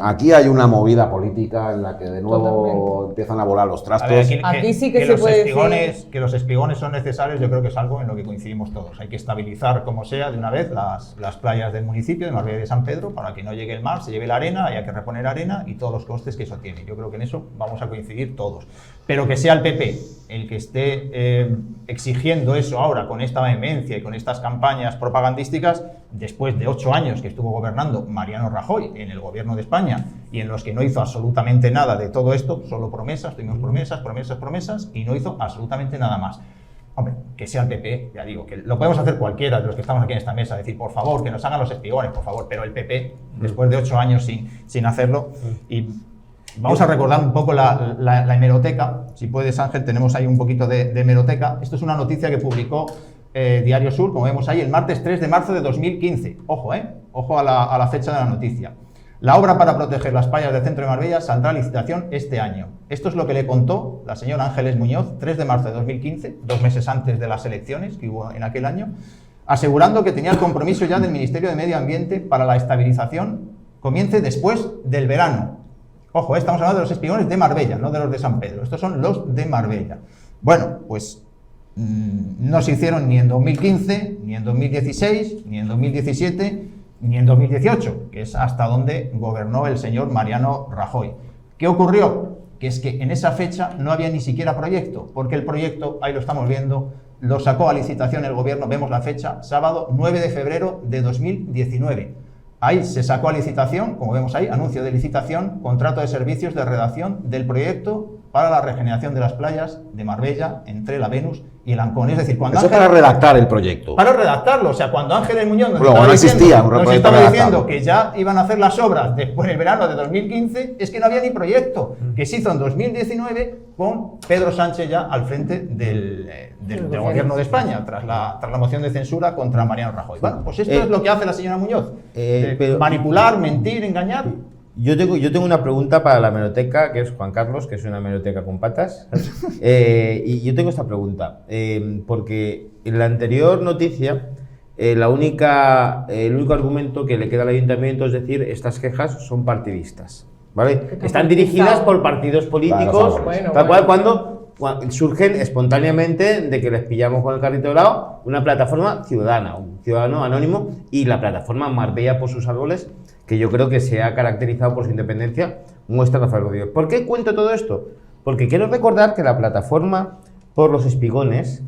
Aquí hay una movida política en la que de nuevo Totalmente. empiezan a volar los trastos. Aquí sí que se puede decir que los espigones son necesarios, yo creo que es algo en lo que coincidimos todos. Hay que estabilizar como sea de una vez las playas del municipio de Marbella y de San Pedro para que no llegue el mar, se lleve la arena, haya que reponer arena y todos los costes que eso tiene. Yo creo que en eso vamos a coincidir todos. Pero que sea el PP el que esté exigiendo eso ahora con esta vehemencia y con estas campañas propagandísticas, después de 8 años que estuvo gobernando Mariano Rajoy en el gobierno de España y en los que no hizo absolutamente nada de todo esto, solo promesas, tuvimos promesas y no hizo absolutamente nada más. Hombre, que sea el PP, ya digo, que lo podemos hacer cualquiera de los que estamos aquí en esta mesa, decir, por favor, que nos hagan los espigones, por favor, pero el PP, después de 8 años sin hacerlo, y vamos a recordar un poco la hemeroteca, si puedes, Ángel, tenemos ahí un poquito de hemeroteca. Esto es una noticia que publicó Diario Sur, como vemos ahí, el martes 3 de marzo de 2015. Ojo, ojo a la fecha de la noticia. La obra para proteger las playas del centro de Marbella saldrá a licitación este año. Esto es lo que le contó la señora Ángeles Muñoz, 3 de marzo de 2015, 2 meses antes de las elecciones que hubo en aquel año, asegurando que tenía el compromiso ya del Ministerio de Medio Ambiente para la estabilización comience después del verano. Ojo, estamos hablando de los espigones de Marbella, no de los de San Pedro. Estos son los de Marbella. Bueno, pues no se hicieron ni en 2015, ni en 2016, ni en 2017, ni en 2018, que es hasta donde gobernó el señor Mariano Rajoy. ¿Qué ocurrió? que es que en esa fecha no había ni siquiera proyecto, porque el proyecto, ahí lo estamos viendo, lo sacó a licitación el gobierno, vemos la fecha, sábado 9 de febrero de 2019. Ahí se sacó a licitación, como vemos ahí, anuncio de licitación, contrato de servicios de redacción del proyecto para la regeneración de las playas de Marbella entre la Venus y el Ancón. Es decir, cuando Eso para redactar el proyecto. Para redactarlo, o sea, cuando Ángeles Muñoz nos Luego, estaba diciendo que ya iban a hacer las obras después del verano de 2015, es que no había ni proyecto, que se hizo en 2019 con Pedro Sánchez ya al frente del gobierno de España, tras la moción de censura contra Mariano Rajoy. Bueno, pues esto es lo que hace la señora Muñoz. Manipular, mentir, engañar. Yo tengo una pregunta para la hemeroteca, que es Juan Carlos, que es una hemeroteca con patas. Y yo tengo esta pregunta, porque en la anterior noticia, el único argumento que le queda al ayuntamiento es decir, estas quejas son partidistas, ¿vale? Están dirigidas por partidos políticos, tal cual cuando surgen espontáneamente de que les pillamos con el carrito de lado una plataforma ciudadana, un ciudadano anónimo, y la plataforma Marbella por sus árboles, que yo creo que se ha caracterizado por su independencia, muestra Rafael Rodríguez. ¿Por qué cuento todo esto? Porque quiero recordar que la plataforma por los espigones,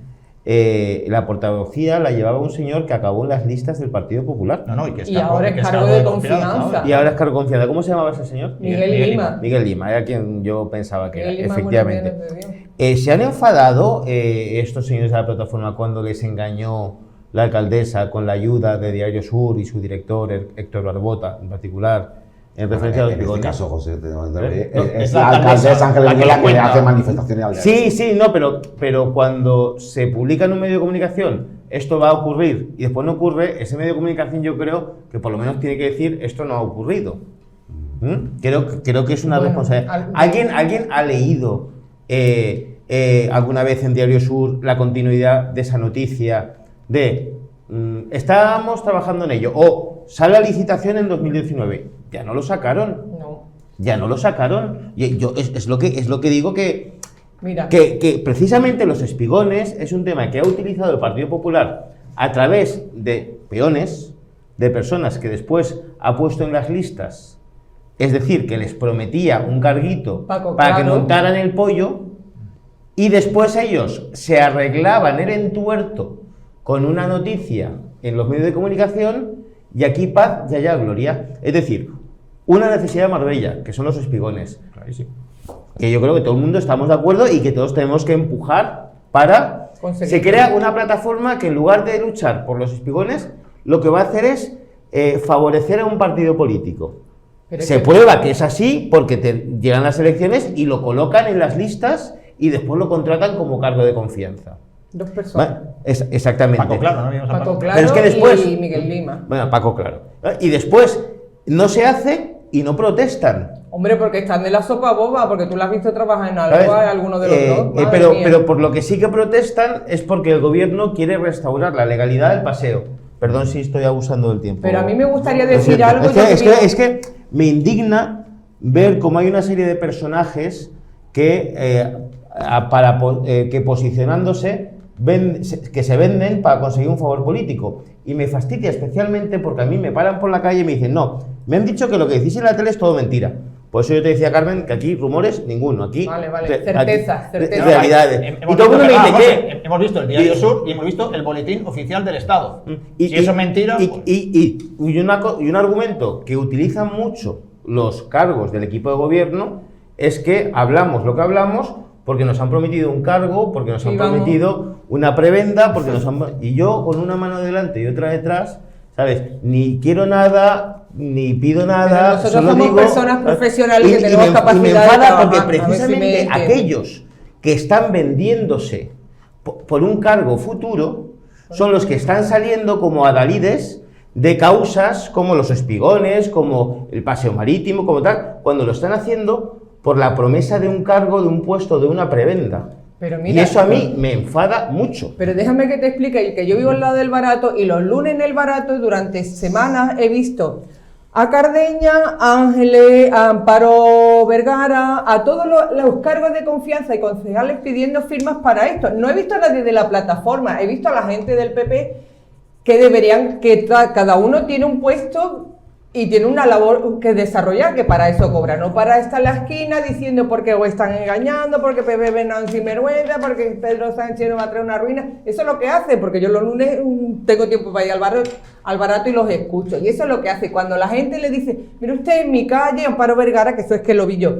la portavocía la llevaba un señor que acabó en las listas del Partido Popular. Y ahora es cargo de confianza. Y ahora es cargo de confianza. ¿Cómo se llamaba ese señor? Miguel Lima. Miguel Lima, era quien yo pensaba que era, Lima, efectivamente. ¿Se han enfadado estos señores de la plataforma cuando les engañó la alcaldesa con la ayuda de Diario Sur y su director, Héctor Barbota, en particular, en referencia a los espigones? En este caso, José, es la alcaldesa Ángeles Muñoz la que hace manifestaciones al día. Sí, no, pero cuando se publica en un medio de comunicación esto va a ocurrir y después no ocurre, ese medio de comunicación yo creo que por lo menos tiene que decir esto no ha ocurrido. Creo que es una responsabilidad. ¿Alguien ha leído alguna vez en Diario Sur la continuidad de esa noticia de estábamos trabajando en ello, o sale a licitación en 2019? Ya no lo sacaron. No. Ya no lo sacaron. Y yo es lo que digo que, mira, que precisamente los espigones es un tema que ha utilizado el Partido Popular a través de peones, de personas que después ha puesto en las listas, es decir, que les prometía un carguito para que montaran el pollo, y después ellos se arreglaban el entuerto con una noticia en los medios de comunicación, y aquí paz y allá gloria. Es decir, una necesidad de Marbella, que son los espigones. Clarísimo. Que yo creo que todo el mundo estamos de acuerdo y que todos tenemos que empujar para... Se crea una plataforma que en lugar de luchar por los espigones, lo que va a hacer es favorecer a un partido político. Se prueba que es así porque llegan las elecciones y lo colocan en las listas y después lo contratan como cargo de confianza. Dos personas. Exactamente. Paco Claro, ¿no? Paco Claro, pero es que después, y Miguel Lima. Bueno, Paco Claro. Y después no se hace y no protestan. Hombre, porque están de la sopa boba, porque tú la has visto trabajar en algo, alguno de los dos. Pero por lo que sí que protestan es porque el gobierno quiere restaurar la legalidad del paseo. Perdón si estoy abusando del tiempo. Pero a mí me gustaría decir algo. Es que me indigna ver cómo hay una serie de personajes que, que posicionándose que se venden para conseguir un favor político, y me fastidia especialmente porque a mí me paran por la calle y me dicen no, me han dicho que lo que decís en la tele es todo mentira. Por eso yo te decía, Carmen, que aquí rumores ninguno, aquí certeza. realidades. Y todo el mundo me dice que hemos visto el Diario Sur y hemos visto el Boletín Oficial del Estado. Si eso es mentira, y un argumento que utilizan mucho los cargos del equipo de gobierno es que hablamos lo que hablamos porque nos han prometido un cargo, porque nos han prometido una prebenda, porque y yo con una mano delante y otra detrás, ¿sabes? Ni quiero nada, ni pido nada. Pero nosotros somos personas profesionales que tenemos capacidad y me de enfada trabajar, porque precisamente aquellos que están vendiéndose por un cargo futuro son los que están saliendo como adalides de causas como los espigones, como el paseo marítimo, como tal, cuando lo están haciendo por la promesa de un cargo, de un puesto, de una prebenda. Pero mira, y eso a mí me enfada mucho. Pero déjame que te explique, que yo vivo al lado del Barato y los lunes en el Barato durante semanas he visto a Cardeña, a Ángeles, a Amparo Vergara, a todos los cargos de confianza y concejales pidiendo firmas para esto. No he visto a nadie de la plataforma, he visto a la gente del PP que deberían, cada uno tiene un puesto y tiene una labor que desarrollar, que para eso cobra, no para estar en la esquina diciendo porque o están engañando, porque Pepe Bernal sin vergüenza, porque Pedro Sánchez nos va a traer una ruina. Eso es lo que hace, porque yo los lunes tengo tiempo para ir al barato y los escucho. Y eso es lo que hace. Cuando la gente le dice, mire usted en mi calle, Amparo Vergara, que eso es que lo vi yo,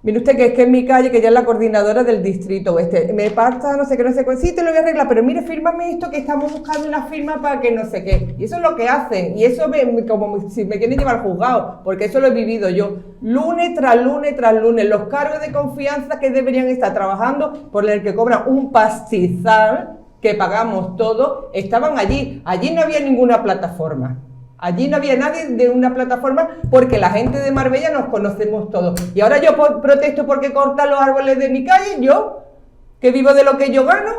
mire usted que es que en mi calle, que ya es la coordinadora del distrito oeste, me pasa no sé qué, sí te lo voy a arreglar, pero mire, fírmame esto que estamos buscando una firma para que no sé qué. Y eso es lo que hacen, y eso como si me quieren llevar al juzgado, porque eso lo he vivido yo, lunes tras lunes tras lunes, los cargos de confianza que deberían estar trabajando por el que cobran un pastizal, que pagamos todos, estaban allí no había ninguna plataforma. Allí no había nadie de una plataforma porque la gente de Marbella nos conocemos todos. Y ahora yo protesto porque cortan los árboles de mi calle, yo, que vivo de lo que yo gano.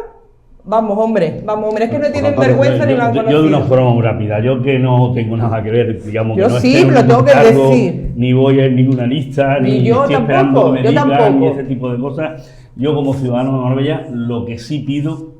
Vamos, hombre, es que no tienen vergüenza ni lo han conocido. Yo de una forma muy rápida, yo que no tengo nada que ver, digamos, yo que no sí, lo tengo que cargo, decir. ni voy en ninguna lista, ni yo estoy tampoco, esperando que me yo digan, tampoco. ni ese tipo de cosas. Yo como ciudadano de Marbella, lo que sí pido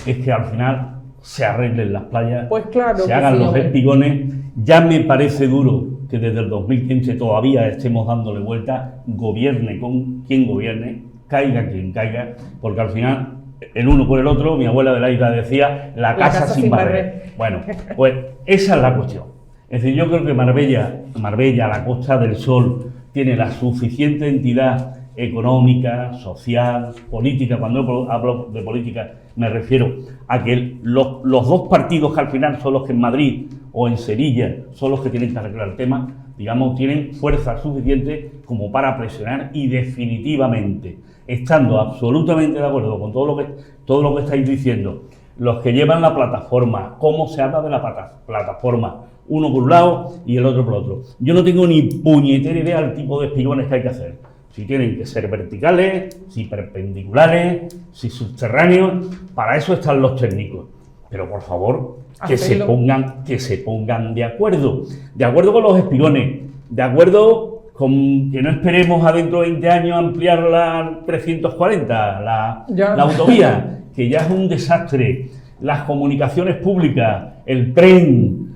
es que al final se arreglen las playas, pues claro, se hagan sí, los espigones. Ya me parece duro que desde el 2015 todavía estemos dándole vuelta, gobierne con quien gobierne, caiga quien caiga, porque al final, el uno por el otro, mi abuela de la isla decía, la casa sin barrer. Bueno, pues esa es la cuestión. Es decir, yo creo que Marbella, la Costa del Sol, tiene la suficiente entidad económica, social, política. Cuando hablo de política me refiero a que los dos partidos que al final son los que en Madrid o en Sevilla son los que tienen que arreglar el tema, digamos, tienen fuerza suficiente como para presionar y definitivamente, estando absolutamente de acuerdo con todo lo que estáis diciendo, los que llevan la plataforma, cómo se habla de la plataforma, uno por un lado y el otro por otro. Yo no tengo ni puñetera idea del tipo de espigones que hay que hacer. Si tienen que ser verticales, si perpendiculares, si subterráneos, para eso están los técnicos. Pero por favor, que se pongan de acuerdo con los espigones, de acuerdo con que no esperemos a dentro de 20 años ampliar la 340, la autovía, que ya es un desastre, las comunicaciones públicas, el tren,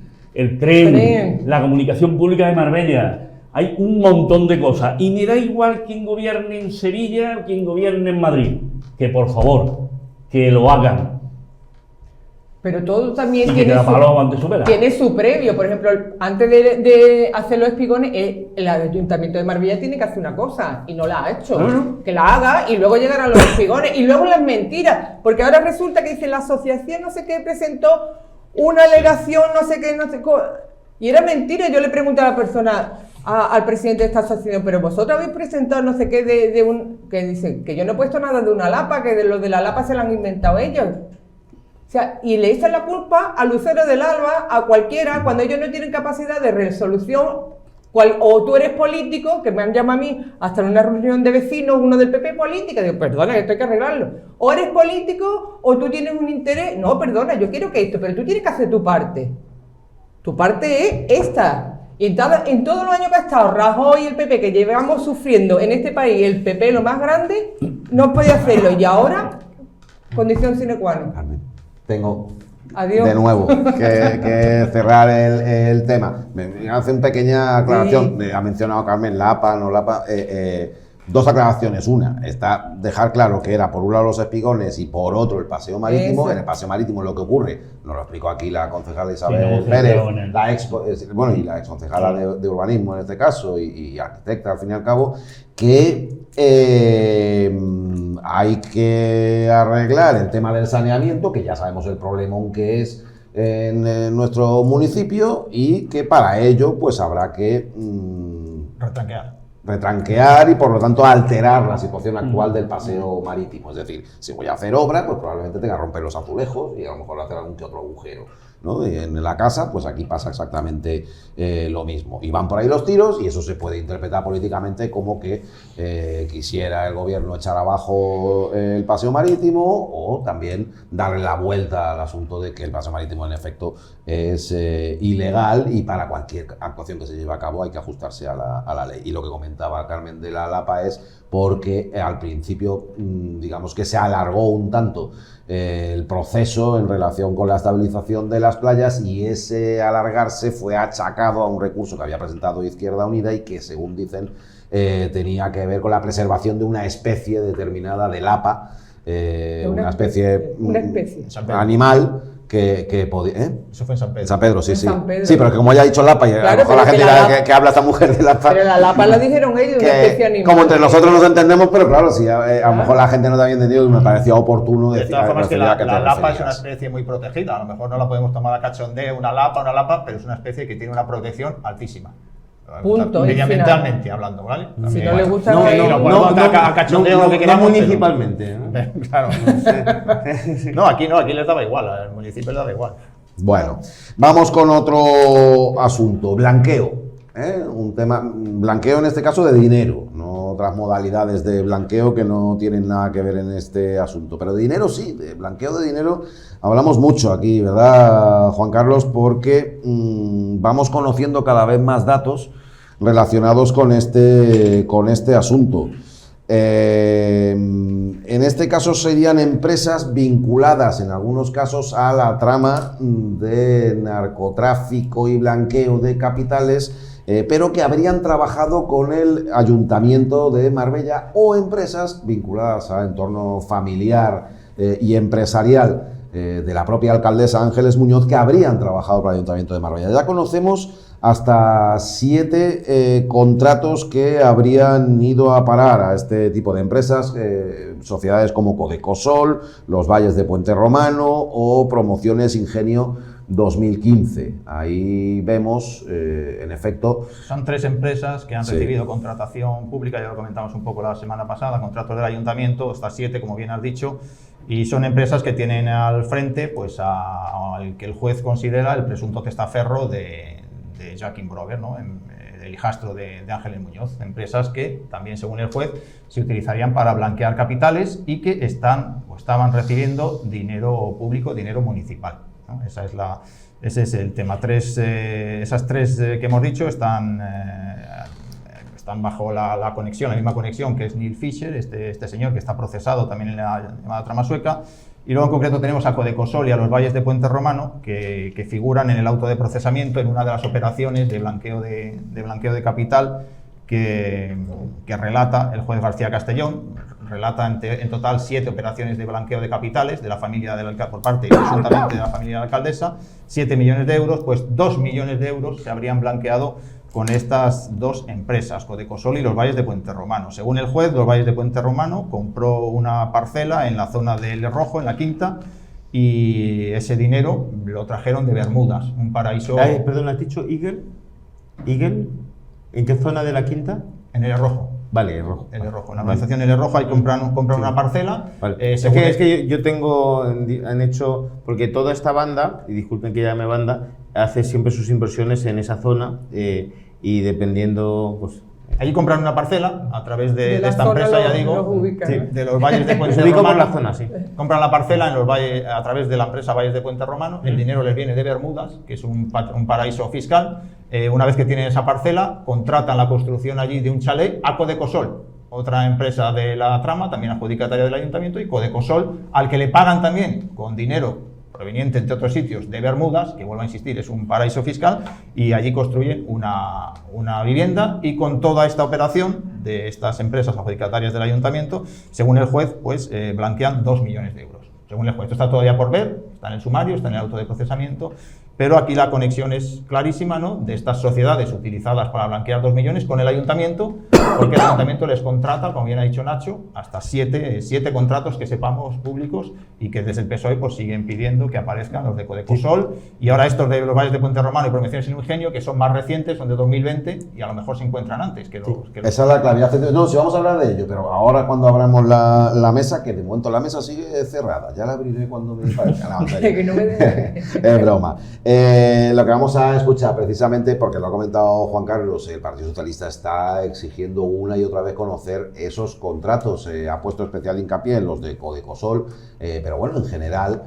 la comunicación pública de Marbella. Hay un montón de cosas y me da igual quién gobierne en Sevilla, quién gobierne en Madrid, que por favor, que lo hagan. Pero todo también y tiene su previo. Por ejemplo, antes de hacer los espigones, el Ayuntamiento de Marbella tiene que hacer una cosa y no la ha hecho. Que la haga y luego llegarán los espigones y luego las mentiras. Porque ahora resulta que dice la asociación no sé qué presentó una alegación, no sé qué, y era mentira. Yo le pregunté a la persona, al presidente de esta asociación, pero vosotros habéis presentado no sé qué que dice que yo no he puesto nada de una lapa, que de lo de la lapa se la han inventado ellos. O sea, y le echan la culpa a Lucero del Alba, a cualquiera, cuando ellos no tienen capacidad de resolución. O tú eres político, que me han llamado a mí hasta en una reunión de vecinos, uno del PP política, digo, perdona, esto hay que arreglarlo. O eres político, o tú tienes un interés, no, perdona, yo quiero que esto, pero tú tienes que hacer tu parte. Tu parte es esta. Y en todos los años que ha estado Rajoy y el PP, que llevamos sufriendo en este país, el PP lo más grande, no podía hacerlo. Y ahora, condición sine qua non. Tengo Adiós. De nuevo que cerrar el tema. Me hace una pequeña aclaración. Sí. Ha mencionado Carmen la APA, no la APA. Dos aclaraciones. Una, está dejar claro que era por un lado los espigones y por otro el paseo marítimo. Eso. En el paseo marítimo lo que ocurre, nos lo explicó aquí la concejala Isabel Pérez, la ex concejala de urbanismo en este caso y arquitecta al fin y al cabo, que hay que arreglar el tema del saneamiento, que ya sabemos el problemón que es en nuestro municipio y que para ello pues habrá que retranquear y por lo tanto alterar la situación actual del paseo marítimo. Es decir, si voy a hacer obra, pues probablemente tenga que romper los azulejos y a lo mejor hacer algún que otro agujero, ¿no? Y en la casa, pues aquí pasa exactamente lo mismo. Y van por ahí los tiros y eso se puede interpretar políticamente como que quisiera el gobierno echar abajo el paseo marítimo o también darle la vuelta al asunto de que el paseo marítimo en efecto es ilegal y para cualquier actuación que se lleve a cabo hay que ajustarse a la ley. Y lo que comenta comentaba Carmen de la Lapa, es porque al principio, digamos que se alargó un tanto el proceso en relación con la estabilización de las playas, y ese alargarse fue achacado a un recurso que había presentado Izquierda Unida y que, según dicen, tenía que ver con la preservación de una especie determinada de lapa, una especie animal que podía... Eso fue en San Pedro. San Pedro, sí, sí. Pedro. Sí, pero que como ya ha dicho Lapa, y a lo mejor la gente que habla esta mujer de Lapa... Pero la Lapa la dijeron ellos, una especie animal. Como entre nosotros nos entendemos, pero claro, si a lo mejor la gente no te había entendido, y me parecía oportuno de decir... todas formas, que la te lapa es referías. una especie muy protegida. A lo mejor no la podemos tomar a cachondeo, una lapa, pero es una especie que tiene una protección altísima. Punto, medioambientalmente hablando, ¿vale? Si no le gusta a cachondeo lo que queramos, municipalmente. Claro. No, aquí les daba igual, al municipio le daba igual. Bueno, vamos con otro asunto, blanqueo. Un tema, blanqueo en este caso de dinero, no otras modalidades de blanqueo que no tienen nada que ver en este asunto. Pero de dinero sí, de blanqueo de dinero hablamos mucho aquí, ¿verdad, Juan Carlos? Porque vamos conociendo cada vez más datos relacionados con este asunto. En este caso serían empresas vinculadas en algunos casos a la trama de narcotráfico y blanqueo de capitales, pero que habrían trabajado con el Ayuntamiento de Marbella, o empresas vinculadas a entorno familiar y empresarial de la propia alcaldesa Ángeles Muñoz, que habrían trabajado para el Ayuntamiento de Marbella. Ya conocemos hasta 7 contratos que habrían ido a parar a este tipo de empresas, sociedades como Codecosol, Los Valles de Puente Romano o Promociones Ingenio 2015. Ahí vemos, en efecto... Son 3 empresas que han recibido contratación pública, ya lo comentamos un poco la semana pasada, contratos del ayuntamiento, hasta 7, como bien has dicho, y son empresas que tienen al frente pues al que el juez considera el presunto testaferro de Joaquín Brover, ¿no? El hijastro de Ángeles Muñoz. Empresas que también, según el juez, se utilizarían para blanquear capitales y que estaban recibiendo dinero público, dinero municipal, ¿no? Ese es el tema. Esas 3 que hemos dicho están bajo la conexión, la misma conexión que es Neil Fischer, este señor que está procesado también en la llamada trama sueca. Y luego en concreto tenemos a Codecosol y a Los Valles de Puente Romano, que figuran en el auto de procesamiento en una de las operaciones de blanqueo de capital que relata el juez García Castellón. Relata en total 7 operaciones de blanqueo de capitales de la familia por parte presuntamente de la familia de la alcaldesa, 7 millones de euros, pues 2 millones de euros se habrían blanqueado con estas 2 empresas, Codecosol y Los Valles de Puente Romano. Según el juez, Los Valles de Puente Romano compró una parcela en la zona de El Rojo, en la Quinta, y ese dinero lo trajeron de Bermudas, un paraíso... Perdón, ¿has dicho Eagle? ¿En qué zona de la Quinta? En El Rojo. Vale, El Rojo. En El Rojo. En la organización El Rojo ahí compran una parcela. Vale. Es que yo tengo, han hecho, porque toda esta banda, y disculpen que llame banda, hace siempre sus inversiones en esa zona y dependiendo, pues... Allí compran una parcela a través de esta empresa, ya digo, de Los Valles de Puente Romano. Por la zona, sí. Compran la parcela en Los Valles, a través de la empresa Valles de Puente Romano. El dinero les viene de Bermudas, que es un paraíso fiscal. Una vez que tienen esa parcela, contratan la construcción allí de un chalet a Codecosol, otra empresa de la trama, también adjudicataria del ayuntamiento, y Codecosol, al que le pagan también con dinero proveniente, entre otros sitios, de Bermudas, que vuelvo a insistir, es un paraíso fiscal, y allí construyen una vivienda, y con toda esta operación de estas empresas adjudicatarias del ayuntamiento, según el juez, pues blanquean 2 millones de euros. Según el juez, esto está todavía por ver, está en el sumario, está en el auto de procesamiento, pero aquí la conexión es clarísima, ¿no?, de estas sociedades utilizadas para blanquear 2 millones con el ayuntamiento, porque el ayuntamiento les contrata, como bien ha dicho Nacho, hasta 7 contratos que sepamos públicos, y que desde el PSOE pues siguen pidiendo que aparezcan los de Codecosol, y ahora estos de Los Valles de Puente Romano y Promociones Ingenio, que son más recientes, son de 2020, y a lo mejor se encuentran antes que los... Esa es la clave. No, si vamos a hablar de ello, pero ahora cuando abramos la mesa, que de momento la mesa sigue cerrada, ya la abriré cuando me parezca. No, que no me es broma. Lo que vamos a escuchar precisamente, porque lo ha comentado Juan Carlos, el Partido Socialista está exigiendo una y otra vez conocer esos contratos. Ha puesto especial hincapié en los de Codecosol, pero bueno, en general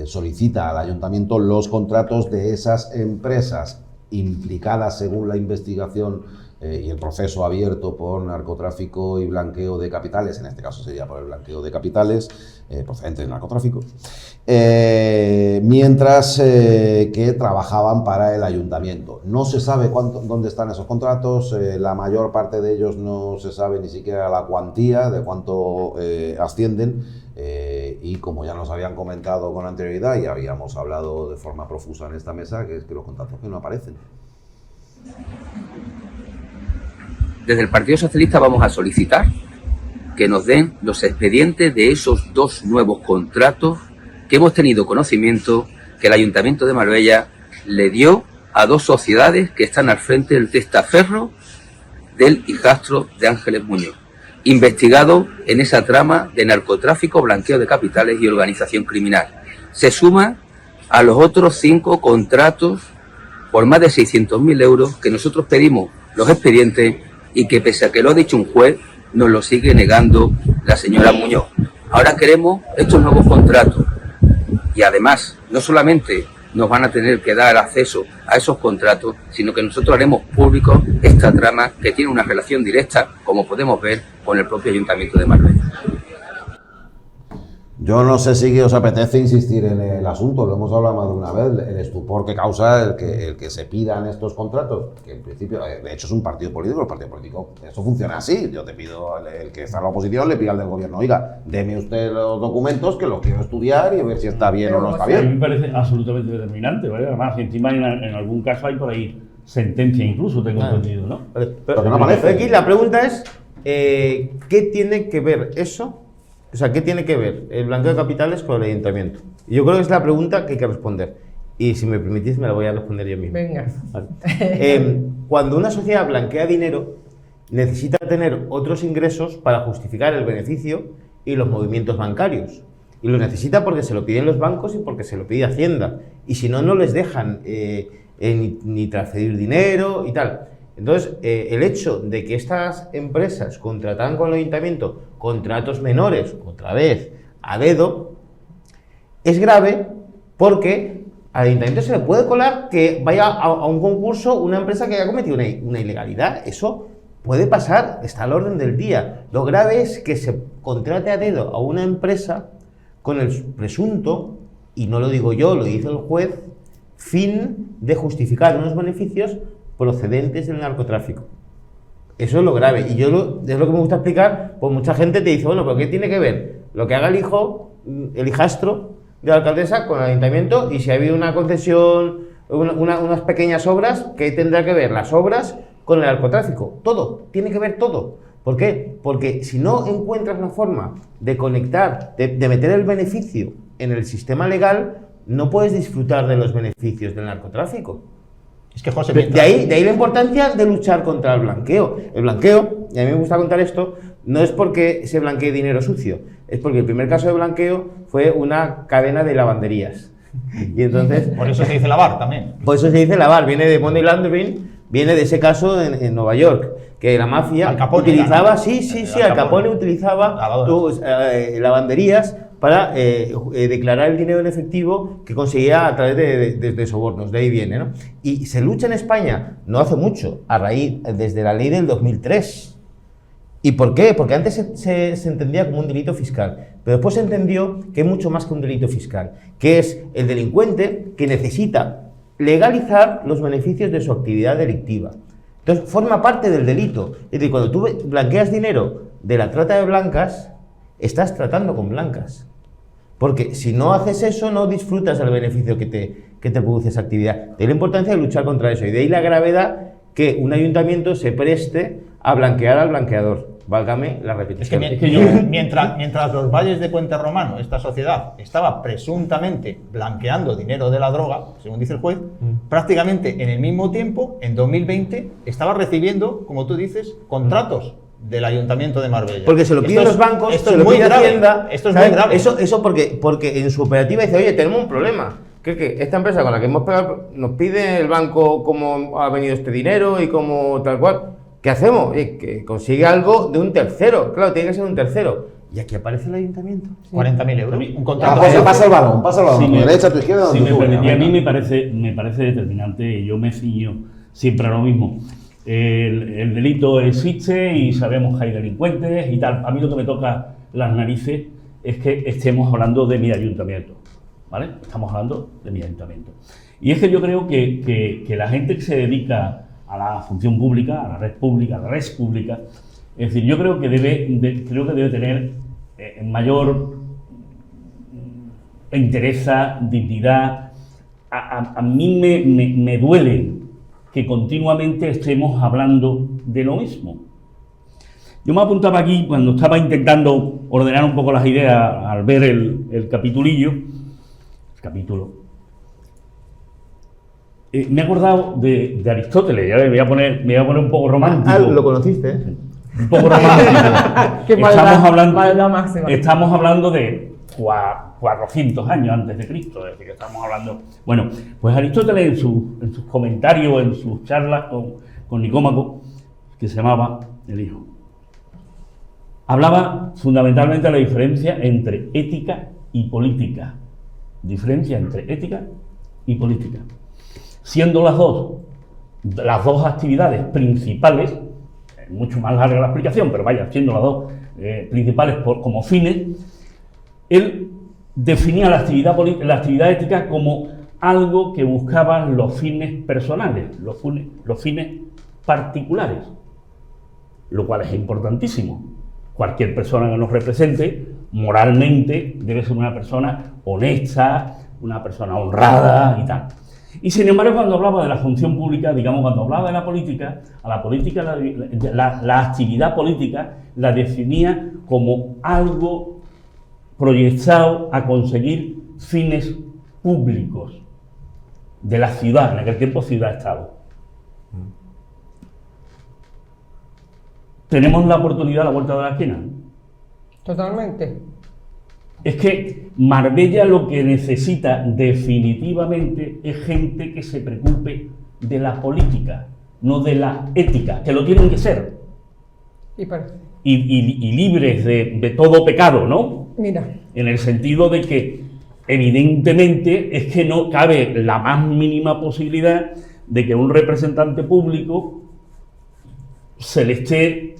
solicita al ayuntamiento los contratos de esas empresas implicadas, según la investigación y el proceso abierto por narcotráfico y blanqueo de capitales, en este caso sería por el blanqueo de capitales procedentes del narcotráfico, mientras que trabajaban para el ayuntamiento. No se sabe dónde están esos contratos, la mayor parte de ellos no se sabe ni siquiera la cuantía de cuánto ascienden, y como ya nos habían comentado con anterioridad y habíamos hablado de forma profusa en esta mesa, que es que los contratos que no aparecen. Desde el Partido Socialista vamos a solicitar que nos den los expedientes de esos 2 nuevos contratos que hemos tenido conocimiento que el Ayuntamiento de Marbella le dio a 2 sociedades que están al frente del testaferro del hijastro de Ángeles Muñoz, investigado en esa trama de narcotráfico, blanqueo de capitales y organización criminal. Se suma a los otros 5 contratos por más de 600.000 euros que nosotros pedimos los expedientes y que, pese a que lo ha dicho un juez, nos lo sigue negando la señora Muñoz. Ahora queremos estos nuevos contratos y además no solamente nos van a tener que dar acceso a esos contratos, sino que nosotros haremos público esta trama que tiene una relación directa, como podemos ver, con el propio Ayuntamiento de Marbella. Yo no sé si os apetece insistir en el asunto, lo hemos hablado más de una vez, el estupor que causa el que se pidan estos contratos, que en principio, de hecho es un partido político, el partido político, eso funciona así, yo te pido, el que está en la oposición le pida al del gobierno, oiga, deme usted los documentos que los quiero estudiar y ver si está bien o no está bien. A mí me parece absolutamente determinante, ¿vale? Además, encima en algún caso hay por ahí sentencia incluso, tengo entendido, ¿no? Pero no aparece. Aquí la pregunta es, ¿qué tiene que ver eso? O sea, ¿qué tiene que ver el blanqueo de capitales con el ayuntamiento? Y yo creo que es la pregunta que hay que responder. Y si me permitís, me la voy a responder yo mismo. Venga. Vale. Cuando una sociedad blanquea dinero, necesita tener otros ingresos para justificar el beneficio y los movimientos bancarios. Y lo necesita porque se lo piden los bancos y porque se lo pide Hacienda. Y si no, no les dejan ni transferir dinero y tal. Entonces, el hecho de que estas empresas contrataran con el ayuntamiento contratos menores, otra vez, a dedo, es grave porque al ayuntamiento se le puede colar que vaya a un concurso una empresa que haya cometido una ilegalidad. Eso puede pasar, está al orden del día. Lo grave es que se contrate a dedo a una empresa con el presunto, y no lo digo yo, lo dice el juez, fin de justificar unos beneficios procedentes del narcotráfico. Eso es lo grave. Y yo es lo que me gusta explicar, pues mucha gente te dice, bueno, pero ¿qué tiene que ver lo que haga el hijastro de la alcaldesa con el ayuntamiento? Y si ha habido una concesión, unas pequeñas obras, ¿qué tendrá que ver las obras con el narcotráfico? Todo, tiene que ver todo. ¿Por qué? Porque si no encuentras una forma de conectar, de meter el beneficio en el sistema legal, no puedes disfrutar de los beneficios del narcotráfico. Es que, José, de ahí la importancia de luchar contra el blanqueo. El blanqueo, y a mí me gusta contar esto, no es porque se blanquee dinero sucio, es porque el primer caso de blanqueo fue una cadena de lavanderías. Y entonces, por eso se dice lavar también. Por eso se dice lavar, viene de money laundering, viene de ese caso en Nueva York, que la mafia utilizaba, Al Capone utilizaba lavanderías para declarar el dinero en efectivo que conseguía a través de sobornos, de ahí viene, ¿no? Y se lucha en España, no hace mucho, desde la ley del 2003. ¿Y por qué? Porque antes se entendía como un delito fiscal, pero después se entendió que es mucho más que un delito fiscal, que es el delincuente que necesita legalizar los beneficios de su actividad delictiva. Entonces, forma parte del delito. Es decir, cuando tú blanqueas dinero de la trata de blancas, estás tratando con blancas. Porque si no haces eso, no disfrutas del beneficio que te produce esa actividad. De ahí la importancia de luchar contra eso. Y de ahí la gravedad que un ayuntamiento se preste a blanquear al blanqueador. Válgame la repetición. Es que mientras los Valles de Puente Romano, esta sociedad, estaba presuntamente blanqueando dinero de la droga, según dice el juez, prácticamente en el mismo tiempo, en 2020, estaba recibiendo, como tú dices, contratos del Ayuntamiento de Marbella. Porque se lo piden los bancos, esto se es lo pide Hacienda. Esto es muy grave. Eso porque en su operativa dice, oye, tenemos un problema. Que esta empresa con la que hemos pegado nos pide el banco cómo ha venido este dinero y cómo tal cual. ¿Qué hacemos? Que consigue algo de un tercero. Claro, tiene que ser un tercero. Y aquí aparece el ayuntamiento. 40.000 euros. Un contrato. Pasa el balón. Si tu derecha, a tu izquierda. Si me permitía, a mí me parece determinante, y yo me ciño siempre a lo mismo. el delito existe y sabemos que hay delincuentes y tal. A mí lo que me toca las narices es que estemos hablando de mi ayuntamiento, ¿vale? Estamos hablando de mi ayuntamiento. Y es que yo creo que la gente que se dedica a la función pública, a la red pública, es decir, yo creo que debe tener mayor entereza, dignidad. A mí me duele que continuamente estemos hablando de lo mismo. Yo me apuntaba aquí, cuando estaba intentando ordenar un poco las ideas al ver el capítulo, me he acordado de Aristóteles. Ya me voy a poner un poco romántico. Ah, ¿lo conociste? Un poco romántico. Qué maldad, estamos hablando de 400 años antes de Cristo, es decir, que estamos hablando... Bueno, pues Aristóteles en sus comentarios, en sus charlas con Nicómaco, que se llamaba el hijo, hablaba fundamentalmente de la diferencia entre ética y política. Diferencia entre ética y política. Siendo las dos actividades principales, mucho más larga la explicación, pero vaya, siendo las dos principales como fines, él definía la actividad ética como algo que buscaba los fines personales, los fines particulares, lo cual es importantísimo. Cualquier persona que nos represente, moralmente, debe ser una persona honesta, una persona honrada y tal. Y sin embargo, cuando hablaba de la función pública, digamos, cuando hablaba de la política, la actividad política la definía como algo proyectado a conseguir fines públicos de la ciudad, en aquel tiempo ciudad-estado. ¿Tenemos la oportunidad a la vuelta de la esquina? Totalmente. Es que Marbella lo que necesita definitivamente es gente que se preocupe de la política, no de la ética, que lo tienen que ser. Y libres de todo pecado, ¿no? Mira. En el sentido de que, evidentemente, es que no cabe la más mínima posibilidad de que un representante público se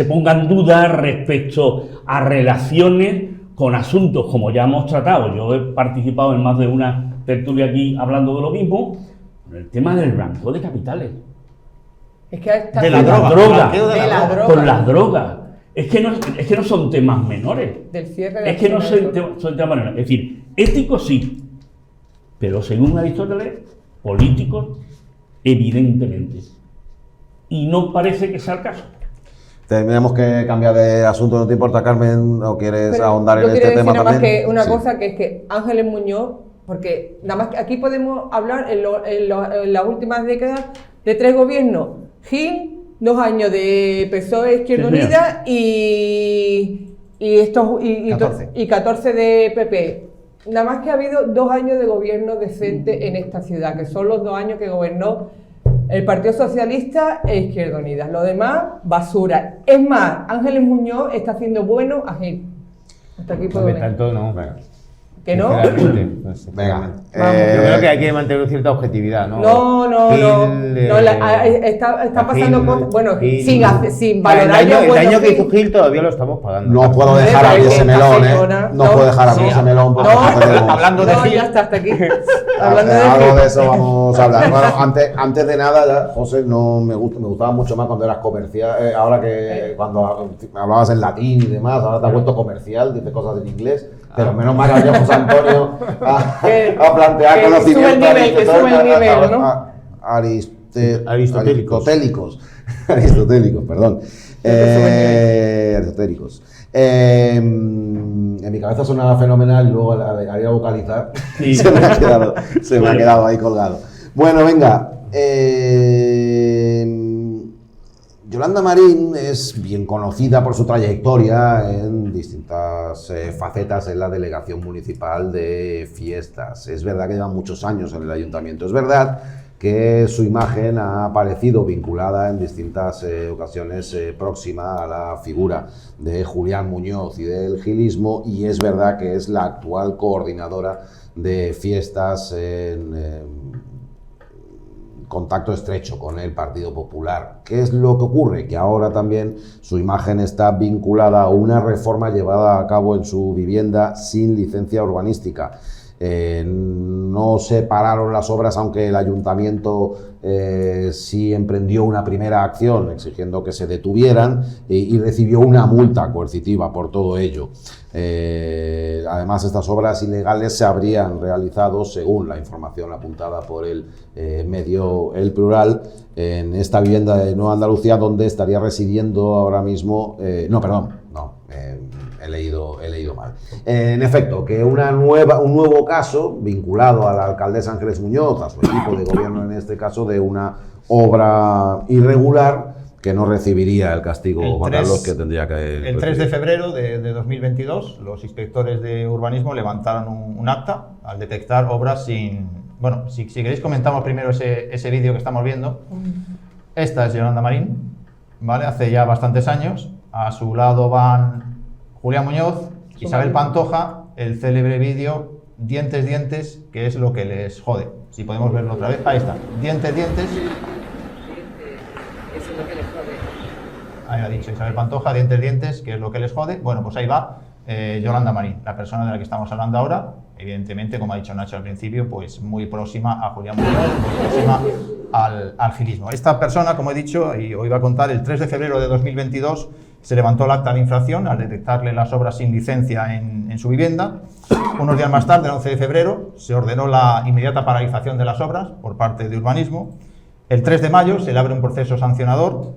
ponga en duda respecto a relaciones con asuntos como ya hemos tratado. Yo he participado en más de una tertulia aquí hablando de lo mismo, con el tema del blanqueo de capitales. Es que de la droga. Con las drogas. Es que no son temas menores. Del cierre de es que no son temas menores. Es decir, éticos sí, pero según Aristóteles, políticos evidentemente. Y no parece que sea el caso. Tenemos que cambiar de asunto, ¿no te importa, Carmen? ¿O quieres ahondar en este tema también? Nada más que una cosa, que es que Ángeles Muñoz, porque nada más que aquí podemos hablar en las últimas décadas de 3 gobiernos: Gil, 2 años de PSOE, Izquierda Unida y 14 de PP. Nada más que ha habido 2 años de gobierno decente en esta ciudad, que son los 2 años que gobernó el Partido Socialista e Izquierda Unida. Lo demás, basura. Es más, Ángeles Muñoz está haciendo bueno a Gil. Hasta aquí puedo ver. Tanto no, venga. ¿Que no? Venga. Yo creo que hay que mantener cierta objetividad, ¿no? No. Está pasando cosas. Bueno, sin valorar el daño que hizo Gil todavía lo estamos pagando. No puedo dejar abrir ese melón, ¿eh? No puedo dejar abrir ese melón. Hablando de Gil. Ya está, hasta aquí. Algo de eso vamos a hablar. Bueno, antes de nada, ya, José, me gustaba mucho más cuando eras comercial. Ahora que cuando hablabas en latín y demás, ahora te has vuelto comercial, dices cosas en inglés. Pero menos mal que José Antonio a plantear conocimientos aristotélicos, perdón. Aristotélicos. En mi cabeza sonaba fenomenal y luego al llegar a vocalizar se me ha quedado ahí colgado. Bueno, venga. Yolanda Marín es bien conocida por su trayectoria en distintas facetas en la delegación municipal de fiestas. Es verdad que lleva muchos años en el ayuntamiento. Es verdad que su imagen ha aparecido vinculada en distintas ocasiones próxima a la figura de Julián Muñoz y del gilismo, y es verdad que es la actual coordinadora de fiestas contacto estrecho con el Partido Popular. ¿Qué es lo que ocurre? Que ahora también su imagen está vinculada a una reforma llevada a cabo en su vivienda sin licencia urbanística. No se pararon las obras, aunque el ayuntamiento sí emprendió una primera acción exigiendo que se detuvieran y recibió una multa coercitiva por todo ello. Además, estas obras ilegales se habrían realizado, según la información apuntada por el medio El Plural, en esta vivienda de Nueva Andalucía, donde estaría residiendo ahora mismo... He leído mal. En efecto, que un nuevo caso vinculado a la alcaldesa Ángeles Muñoz, a su equipo de gobierno en este caso, de una obra irregular que no recibiría el castigo, Juan Carlos, que tendría que... El 3 de febrero de 2022, los inspectores de urbanismo levantaron un acta al detectar obras sin... Bueno, si queréis comentamos primero ese vídeo que estamos viendo. Esta es Yolanda Marín, ¿vale? Hace ya bastantes años. A su lado van Julián Muñoz, Isabel Pantoja, el célebre vídeo Dientes, dientes, que es lo que les jode. Si podemos verlo otra vez. Ahí está. Dientes, dientes. Ahí ha dicho Isabel Pantoja, dientes, dientes, que es lo que les jode. Bueno, pues ahí va Yolanda Marín, la persona de la que estamos hablando ahora. Evidentemente, como ha dicho Nacho al principio, pues muy próxima a Julián Muñoz, muy próxima al gilismo. Esta persona, como he dicho, y hoy va a contar, el 3 de febrero de 2022 se levantó el acta de infracción al detectarle las obras sin licencia en su vivienda. Unos días más tarde, el 11 de febrero, se ordenó la inmediata paralización de las obras por parte de urbanismo. El 3 de mayo se le abre un proceso sancionador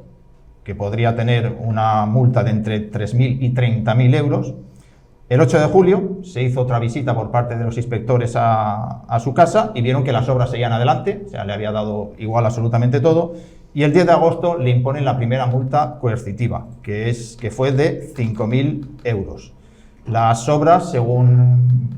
que podría tener una multa de entre 3.000 y 30.000 euros. El 8 de julio se hizo otra visita por parte de los inspectores a su casa y vieron que las obras seguían adelante, o sea, le había dado igual absolutamente todo. Y el 10 de agosto le imponen la primera multa coercitiva, que fue de 5.000 euros. Las obras, según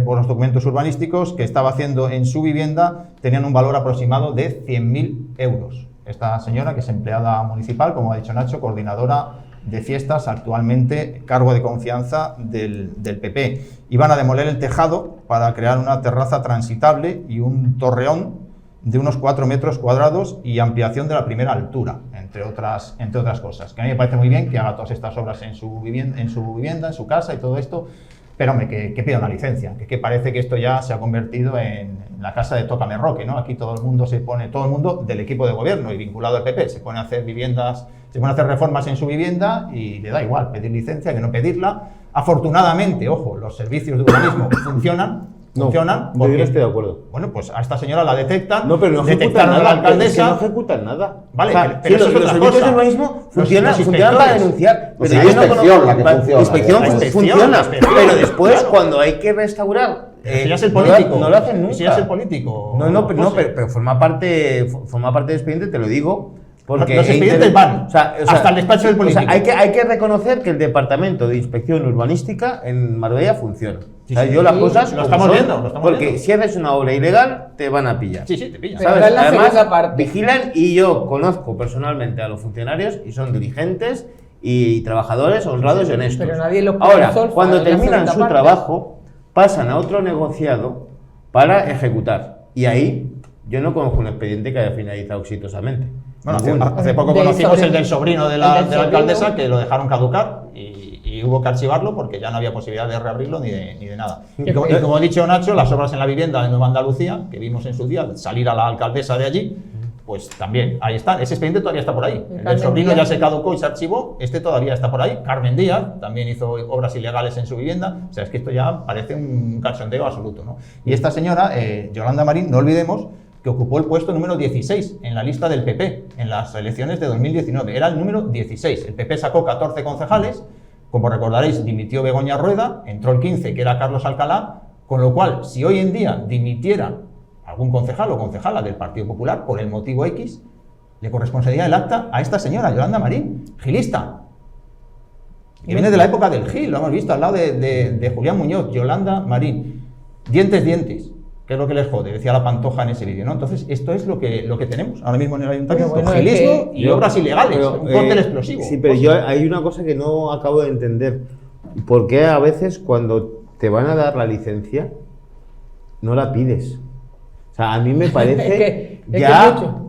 los documentos urbanísticos que estaba haciendo en su vivienda, tenían un valor aproximado de 100.000 euros. Esta señora, que es empleada municipal, como ha dicho Nacho, coordinadora de fiestas, actualmente cargo de confianza del PP. Iban a demoler el tejado para crear una terraza transitable y un torreón de unos 4 metros cuadrados y ampliación de la primera altura, entre otras cosas. Que a mí me parece muy bien que haga todas estas obras en su vivienda, en su casa y todo esto, pero hombre, que pida una licencia, que parece que esto ya se ha convertido en la casa de Tócame Roque, ¿no? Aquí todo el mundo del equipo de gobierno y vinculado al PP, se pone a hacer reformas en su vivienda y le da igual pedir licencia que no pedirla. Afortunadamente, ojo, los servicios de urbanismo funcionan. Porque, yo no estoy de acuerdo. Bueno, pues a esta señora la detectan. No, pero no ejecutan nada. La alcaldesa, no ejecutan nada. Vale, o sea, pero sí, los servicios de urbanismo funcionan para denunciar. Pero yo no conozco la que funciona. Inspección funciona. Pero después, claro, cuando hay que restaurar, ya es el político. No lo hacen nunca. Ya es el político. Pero forma parte del expediente, te lo digo. Porque los expedientes van hasta el despacho del político. O sea, hay que reconocer que el Departamento de Inspección Urbanística en Marbella funciona. Sí, o sea, sí, yo las cosas lo estamos viendo. Porque si haces una obra ilegal, te van a pillar. Sí, te pillan. ¿Sabes? Además, vigilan, y yo conozco personalmente a los funcionarios y son dirigentes y trabajadores honrados y honestos. Pero nadie lo Ahora, cuando terminan su trabajo, pasan a otro negociado para ejecutar. Y ahí yo no conozco un expediente que haya finalizado exitosamente. Bueno, hace poco conocimos el del sobrino de la alcaldesa, que lo dejaron caducar y hubo que archivarlo porque ya no había posibilidad de reabrirlo ni de nada. Y como ha dicho Nacho, las obras en la vivienda de Nueva Andalucía, que vimos en su día salir a la alcaldesa de allí, pues también ahí están. Ese expediente todavía está por ahí. El del sobrino ya se caducó y se archivó, este todavía está por ahí. Carmen Díaz también hizo obras ilegales en su vivienda. O sea, es que esto ya parece un cachondeo absoluto, ¿no? Y esta señora, Yolanda Marín, no olvidemos que ocupó el puesto número 16 en la lista del PP en las elecciones de 2019. Era el número 16. El PP sacó 14 concejales. Como recordaréis, dimitió Begoña Rueda, entró el 15, que era Carlos Alcalá, con lo cual, si hoy en día dimitiera algún concejal o concejala del Partido Popular por el motivo X, le correspondería el acta a esta señora, Yolanda Marín, gilista, que viene de la época del Gil, lo hemos visto al lado de Julián Muñoz. Yolanda Marín, dientes, que es lo que les jode, decía la Pantoja en ese vídeo, ¿no? Entonces, esto es lo que tenemos ahora mismo en el ayuntamiento, gilismo y obras ilegales, un cóctel explosivo. Sí, pero hay una cosa que no acabo de entender. ¿Por qué a veces cuando te van a dar la licencia no la pides? O sea, a mí me parece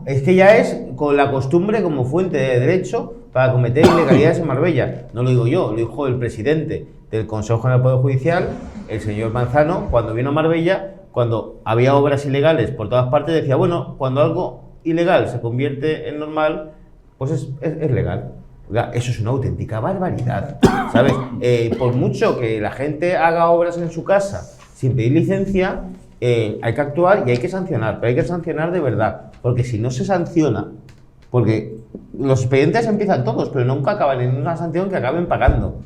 es que ya es con la costumbre como fuente de derecho para cometer ilegalidades en Marbella. No lo digo yo, lo dijo el presidente del Consejo General del Poder Judicial, el señor Manzano, cuando vino a Marbella, cuando había obras ilegales por todas partes, decía, bueno, cuando algo ilegal se convierte en normal, pues es legal. Oiga, eso es una auténtica barbaridad, ¿sabes? Por mucho que la gente haga obras en su casa sin pedir licencia, hay que actuar y hay que sancionar, pero hay que sancionar de verdad, porque si no se sanciona, porque los expedientes empiezan todos, pero nunca acaban en una sanción que acaben pagando.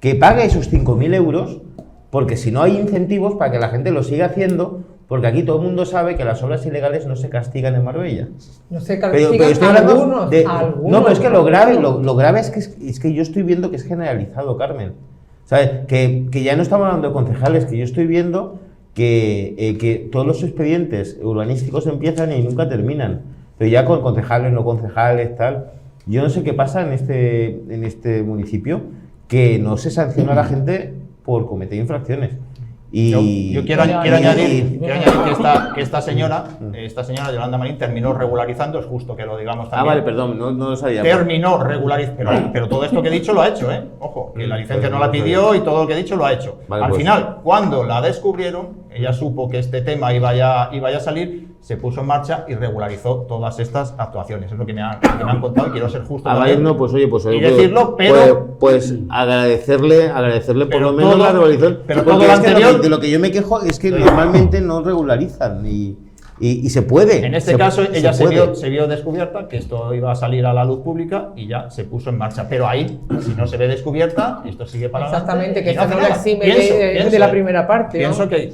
Que pague esos 5.000 euros, porque si no hay incentivos para que la gente lo siga haciendo, porque aquí todo el mundo sabe que las obras ilegales no se castigan en Marbella. No se castigan, pero estoy hablando algunos. No, pero es que lo grave es que yo estoy viendo que es generalizado, Carmen. ¿Sabes? Que ya no estamos hablando de concejales, que yo estoy viendo que todos los expedientes urbanísticos empiezan y nunca terminan. Pero ya con concejales, no concejales, tal. Yo no sé qué pasa en este municipio, que no se sanciona a la gente por cometer infracciones. Y yo quiero añadir que esta señora Yolanda Marín terminó regularizando, es justo que lo digamos también. Vale, perdón, no lo sabía. Terminó regularizando, pero todo esto que he dicho lo ha hecho, ojo, que la licencia no la pidió y todo lo que he dicho lo ha hecho. Vale, al final, cuando la descubrieron, ella supo que este tema iba ya a salir, se puso en marcha y regularizó todas estas actuaciones. Es lo que me han contado y quiero ser justo también. No, pues oye, y decirlo, pero... Pues agradecerle por lo menos la regularización. Pero todo lo anterior... De lo que yo me quejo es que normalmente no regularizan y se puede. En este caso, ella se vio descubierta, que esto iba a salir a la luz pública y ya se puso en marcha. Pero ahí, si no se ve descubierta, esto sigue para exactamente, que no eso no la exime de la primera parte. Pienso ¿no? que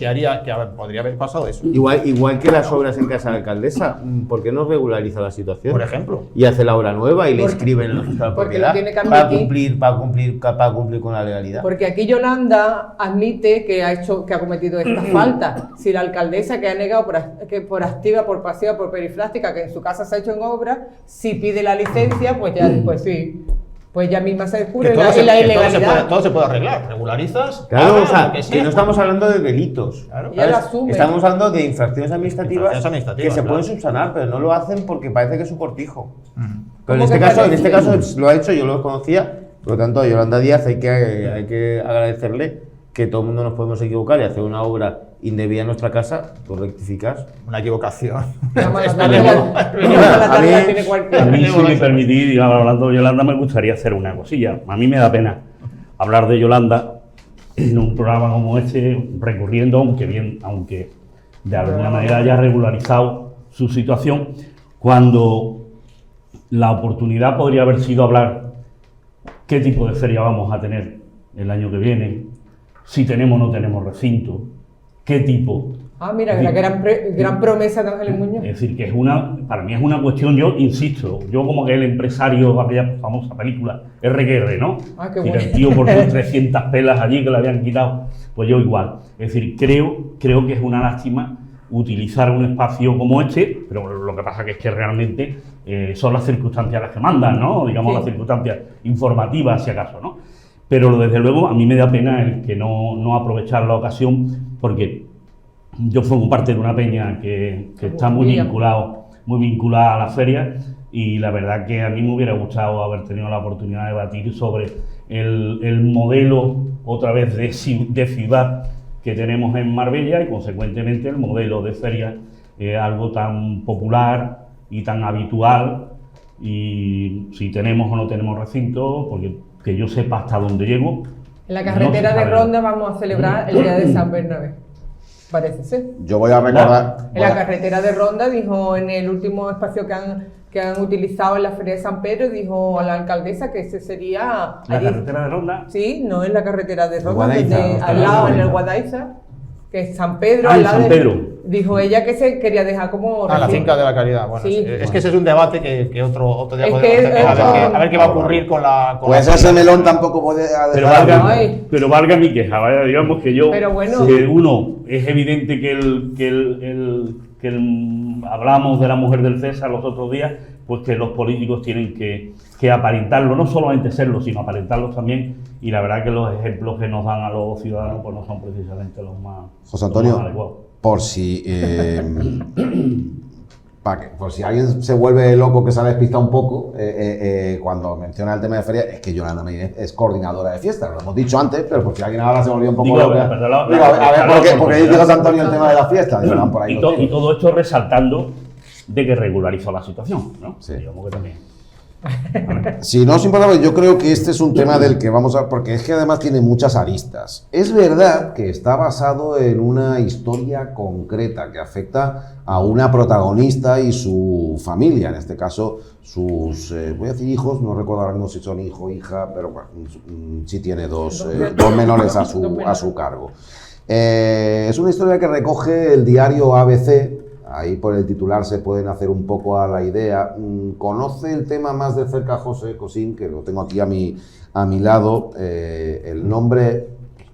podría haber pasado eso. Igual que las obras en casa de la alcaldesa, ¿por qué no regulariza la situación? Por ejemplo. Y hace la obra nueva y le inscriben en el registro de propiedad para cumplir con la legalidad. Porque aquí Yolanda admite que ha cometido esta falta. Si la alcaldesa, que ha negado por activa, por pasiva, por perifrástica, que en su casa se ha hecho en obra, si pide la licencia, pues ya, pues sí, pues ya misma se descubre la ilegalidad. Todo se puede arreglar, regularizas. Claro, que no estamos hablando de delitos. Claro. Ya lo asume. Estamos hablando de infracciones administrativas que se pueden subsanar, pero no lo hacen porque parece que es un cortijo. Pero en este caso lo ha hecho, yo lo conocía, por lo tanto a Yolanda Díaz hay que agradecerle que todo el mundo nos podemos equivocar y hacer una obra indebida en nuestra casa, tú rectificas. Una equivocación. A mí, si me permitís, hablando de Yolanda, me gustaría hacer una cosilla. A mí me da pena hablar de Yolanda en un programa como este, recurriendo, aunque de alguna manera haya regularizado su situación, cuando la oportunidad podría haber sido hablar qué tipo de feria vamos a tener el año que viene, si tenemos o no tenemos recinto, qué tipo. Mira, la gran promesa de Ángeles Muñoz. Es decir, que para mí es una cuestión, yo insisto, yo como que el empresario, aquella famosa película, RQR, ¿no? Qué bueno. El tío por sus 300 pelas allí que le habían quitado, pues yo igual. Es decir, creo que es una lástima utilizar un espacio como este, pero lo que pasa que es que realmente son las circunstancias las que mandan, ¿no? Digamos, sí. Las circunstancias informativas, si acaso, ¿no? Pero desde luego a mí me da pena el que no aprovechar la ocasión, porque yo formo parte de una peña que está muy vinculada a la feria, y la verdad que a mí me hubiera gustado haber tenido la oportunidad de debatir sobre el modelo otra vez de ciudad que tenemos en Marbella y consecuentemente el modelo de feria, algo tan popular y tan habitual, y si tenemos o no tenemos recinto, porque que yo sepa hasta dónde llego. En la carretera de Ronda vamos a celebrar el Día de San Bernabé, parece ser. Yo voy a recordar... En la carretera de Ronda, dijo en el último espacio que han utilizado en la Feria de San Pedro, dijo a la alcaldesa que ese sería... ¿La carretera de Ronda? Sí, no en la carretera de Ronda, al lado, en el Guadaiza, que es San Pedro, al lado San Pedro. Dijo ella que se quería dejar como... la finca de la Caridad. Bueno, sí. Es que ese es un debate que otro día podemos hacer. A ver qué va a ocurrir con la... Pues ese melón tampoco puede... Pero valga mi queja, ¿vale? Digamos que yo... Pero bueno. Uno, es evidente que hablamos de la mujer del César los otros días, pues que los políticos tienen que aparentarlo, no solamente serlo, sino aparentarlo también, y la verdad que los ejemplos que nos dan a los ciudadanos pues no son precisamente los más, José Antonio, los más adecuados. Por si alguien se vuelve loco, que se ha despistado un poco, cuando menciona el tema de feria, es que Yolanda Meínez es coordinadora de fiestas, lo hemos dicho antes, pero por si alguien ahora se volvió un poco loco. A ver, ¿por qué dice José Antonio el tema de la fiesta? Y todo esto resaltando de que regularizó la situación, ¿no? Sí. Digamos que también. Si no os importa, yo creo que este es un tema del que vamos a... Porque es que además tiene muchas aristas. Es verdad que está basado en una historia concreta que afecta a una protagonista y su familia, en este caso sus, voy a decir hijos, no recuerdo ahora mismo si son hijo o hija, pero bueno, sí tiene dos menores a su cargo. Es una historia que recoge el diario ABC. Ahí por el titular se pueden hacer un poco a la idea. Conoce el tema más de cerca José Cosín, que lo tengo aquí a mi lado. El nombre,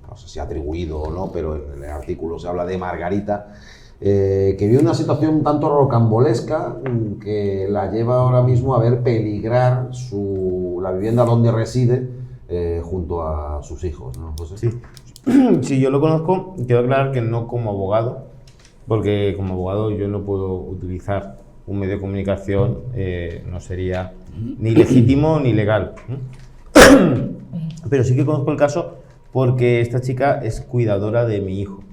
no sé si atribuido o no, pero en el artículo se habla de Margarita, que vive una situación un tanto rocambolesca que la lleva ahora mismo a ver peligrar la vivienda donde reside junto a sus hijos, ¿no, José? Sí. Sí, yo lo conozco. Quiero aclarar que no como abogado, porque como abogado yo no puedo utilizar un medio de comunicación, no sería ni legítimo ni legal. Pero sí que conozco el caso porque esta chica es cuidadora de mi hijo.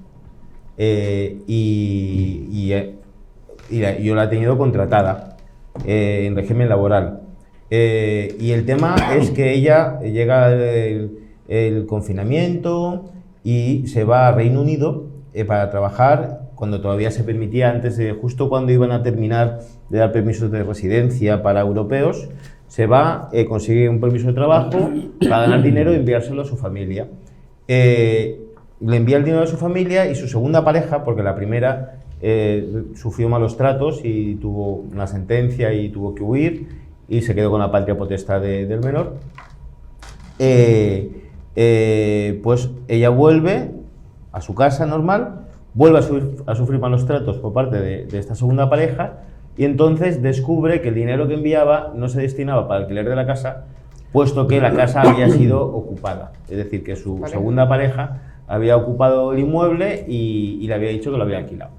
Yo la he tenido contratada en régimen laboral. Y el tema es que ella llega el confinamiento y se va a Reino Unido para trabajar cuando todavía se permitía, justo cuando iban a terminar de dar permisos de residencia para europeos, se va, consigue un permiso de trabajo para ganar dinero y enviárselo a su familia. Le envía el dinero a su familia y su segunda pareja, porque la primera sufrió malos tratos y tuvo una sentencia y tuvo que huir y se quedó con la patria potestad del menor, pues ella vuelve a su casa normal, vuelve a sufrir malos tratos por parte de esta segunda pareja y entonces descubre que el dinero que enviaba no se destinaba para el alquiler de la casa, puesto que la casa había sido ocupada. Es decir, que su segunda pareja había ocupado el inmueble y le había dicho que lo había alquilado.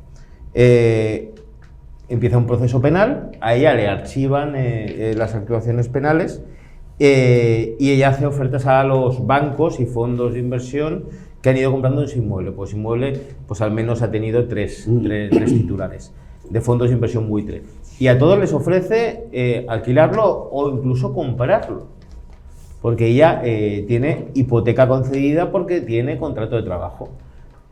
Empieza un proceso penal, a ella le archivan las actuaciones penales y ella hace ofertas a los bancos y fondos de inversión que han ido comprando ese inmueble. Pues inmueble, pues al menos ha tenido tres titulares de fondos de inversión buitre. Y a todos les ofrece alquilarlo o incluso comprarlo, porque ella tiene hipoteca concedida porque tiene contrato de trabajo.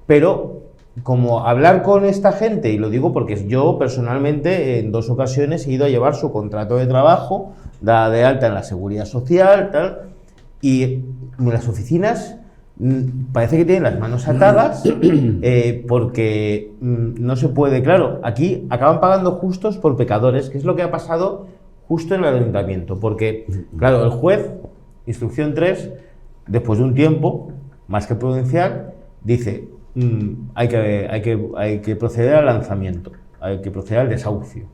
Pero como hablar con esta gente, y lo digo porque yo personalmente en 2 ocasiones he ido a llevar su contrato de trabajo, dada de alta en la Seguridad Social, tal, y en las oficinas parece que tienen las manos atadas porque no se puede. Claro, aquí acaban pagando justos por pecadores, que es lo que ha pasado justo en el ayuntamiento, porque claro, el juez, instrucción 3, después de un tiempo más que prudencial, dice hay que proceder al lanzamiento, hay que proceder al desahucio.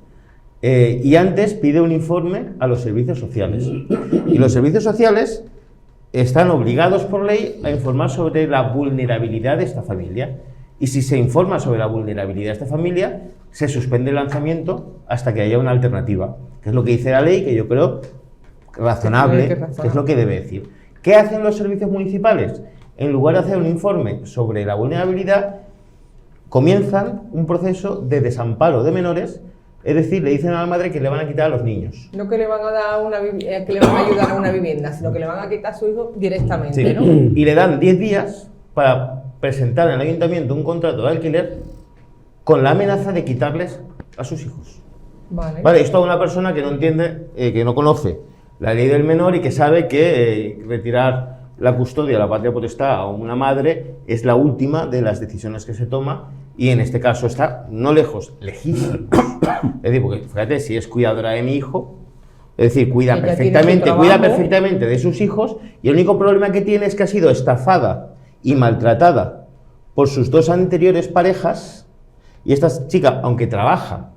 Y antes pide un informe a los servicios sociales, y los servicios sociales están obligados por ley a informar sobre la vulnerabilidad de esta familia. Y si se informa sobre la vulnerabilidad de esta familia, se suspende el lanzamiento hasta que haya una alternativa, que es lo que dice la ley, que yo creo razonable, que es lo que debe decir. ¿Qué hacen los servicios municipales? En lugar de hacer un informe sobre la vulnerabilidad, comienzan un proceso de desamparo de menores. Es decir, le dicen a la madre que le van a quitar a los niños. No que le van a dar que le van a ayudar a una vivienda, sino que le van a quitar a su hijo directamente, sí, ¿no? Y le dan 10 días para presentar en el ayuntamiento un contrato de alquiler con la amenaza de quitarles a sus hijos. Vale, esto a una persona que no entiende, que no conoce la ley del menor y que sabe que retirar la custodia, la patria potestad a una madre es la última de las decisiones que se toma. Y en este caso está no lejos, lejísimo. Es decir, porque fíjate, si es cuidadora de mi hijo, es decir, cuida perfectamente de sus hijos, y el único problema que tiene es que ha sido estafada y maltratada por sus 2 anteriores parejas, y esta chica, aunque trabaja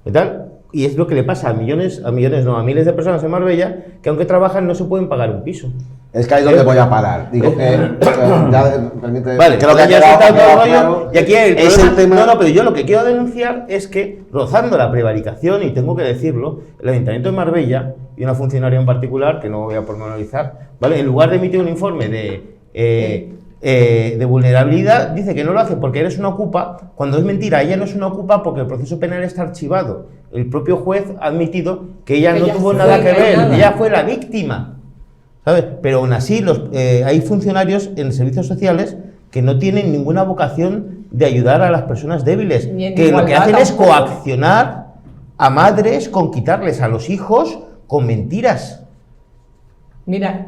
y tal, y es lo que le pasa a miles de personas en Marbella, que aunque trabajan no se pueden pagar un piso. Es que ahí es donde voy a parar. Digo, permite, vale, creo que ya está todo el rollo. Y aquí es el tema. No, pero yo lo que quiero denunciar es que, rozando la prevaricación, y tengo que decirlo, el Ayuntamiento de Marbella, y una funcionaria en particular, que no voy a pormenorizar, ¿vale? En lugar de emitir un informe de vulnerabilidad, dice que no lo hace porque eres una ocupa, cuando es mentira. Ella no es una ocupa porque el proceso penal está archivado. El propio juez ha admitido que ella no tuvo nada que ver, ella fue la víctima, ¿sabes? Pero aún así hay funcionarios en servicios sociales que no tienen ninguna vocación de ayudar a las personas débiles, que lo que hacen es coaccionar a madres con quitarles a los hijos con mentiras. Mira,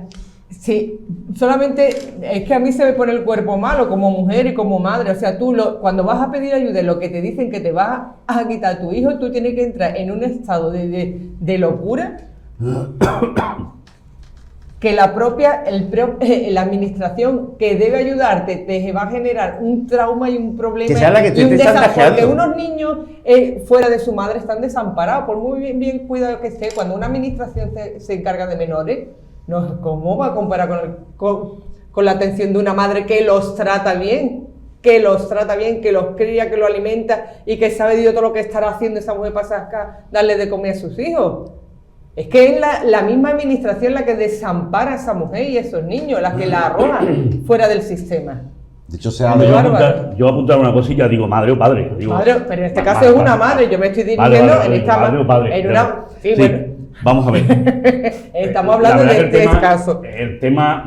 sí, solamente es que a mí se me pone el cuerpo malo como mujer y como madre. O sea, tú cuando vas a pedir ayuda, lo que te dicen que te vas a quitar a tu hijo, tú tienes que entrar en un estado de locura que la administración que debe ayudarte te va a generar un trauma y un problema. Que sea la que te esté chantajeando. Porque unos niños fuera de su madre están desamparados, por muy bien cuidado que esté. Cuando una administración se encarga de menores, no, ¿cómo va a comparar con la atención de una madre que los trata bien? Que los cría, que los alimenta y que sabe Dios todo lo que estará haciendo esa mujer para darle de comer a sus hijos. Es que es la misma administración la que desampara a esa mujer y a esos niños, la que la arroja fuera del sistema. De hecho, yo apuntar una cosilla, digo madre o padre. Digo, madre, pero en este caso es una madre, yo me estoy dirigiendo en esta madre o padre. Sí, bueno. Vamos a ver. Estamos hablando de este caso. El tema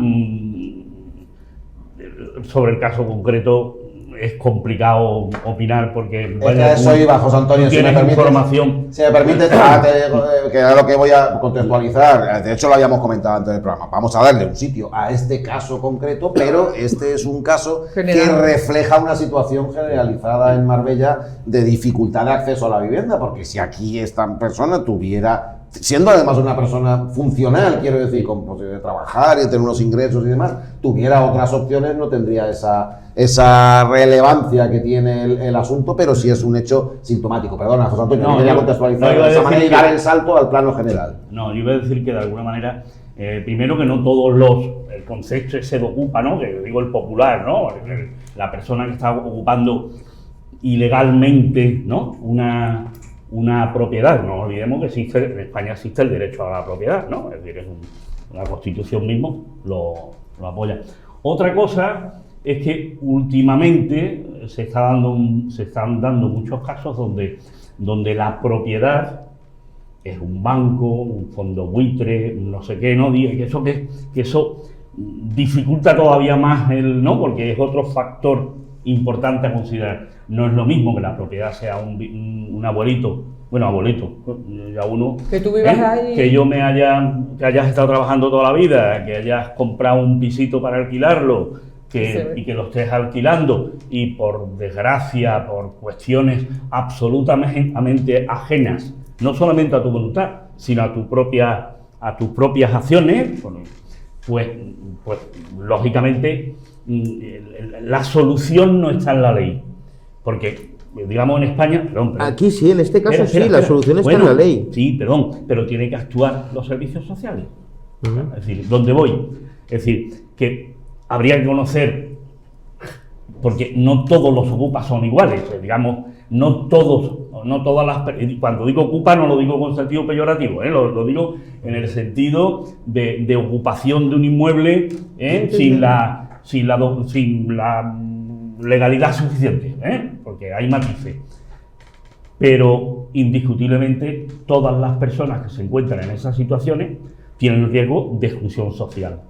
sobre el caso concreto es complicado opinar porque... Eso iba, José Antonio, si me permite, información. Si me permite, que era lo que voy a contextualizar. De hecho, lo habíamos comentado antes del programa. Vamos a darle un sitio a este caso concreto, pero este es un caso que refleja una situación generalizada en Marbella de dificultad de acceso a la vivienda, porque si aquí esta persona tuviera... Siendo además una persona funcional, quiero decir, con posibilidad de trabajar y de tener unos ingresos y demás, tuviera otras opciones, no tendría esa relevancia que tiene el asunto, pero sí es un hecho sintomático. Perdona, José Antonio, no quería contextualizar de esa manera y dar el salto al plano general. No, yo iba a decir que de alguna manera, primero que no todos el concepto ese de ocupa, ¿no? Que digo el popular, ¿no? La persona que está ocupando ilegalmente, ¿no? Una propiedad. No olvidemos que en España existe el derecho a la propiedad, ¿no? Es decir, la Constitución mismo lo apoya. Otra cosa es que últimamente se están dando muchos casos donde la propiedad es un banco, un fondo buitre, no sé qué, ¿no? Que eso dificulta todavía más ¿no? Porque es otro factor importante a considerar. No es lo mismo que la propiedad sea un abuelito, ya uno, que tú vivas ahí, que hayas estado trabajando toda la vida, que hayas comprado un pisito para alquilarlo, y que lo estés alquilando y por desgracia, por cuestiones absolutamente ajenas, no solamente a tu voluntad, sino a tus propias acciones, pues lógicamente la solución no está en la ley, porque digamos en España, perdón, aquí sí, en este caso la solución está en la ley. Sí, pero tiene que actuar los servicios sociales. Es decir, ¿dónde voy? Es decir, que habría que conocer, porque no todos los ocupas son iguales, digamos, no todas las, cuando digo ocupa no lo digo con sentido peyorativo, lo digo en el sentido de ocupación de un inmueble sin la legalidad suficiente, porque hay matices. Pero indiscutiblemente todas las personas que se encuentran en esas situaciones tienen riesgo de exclusión social.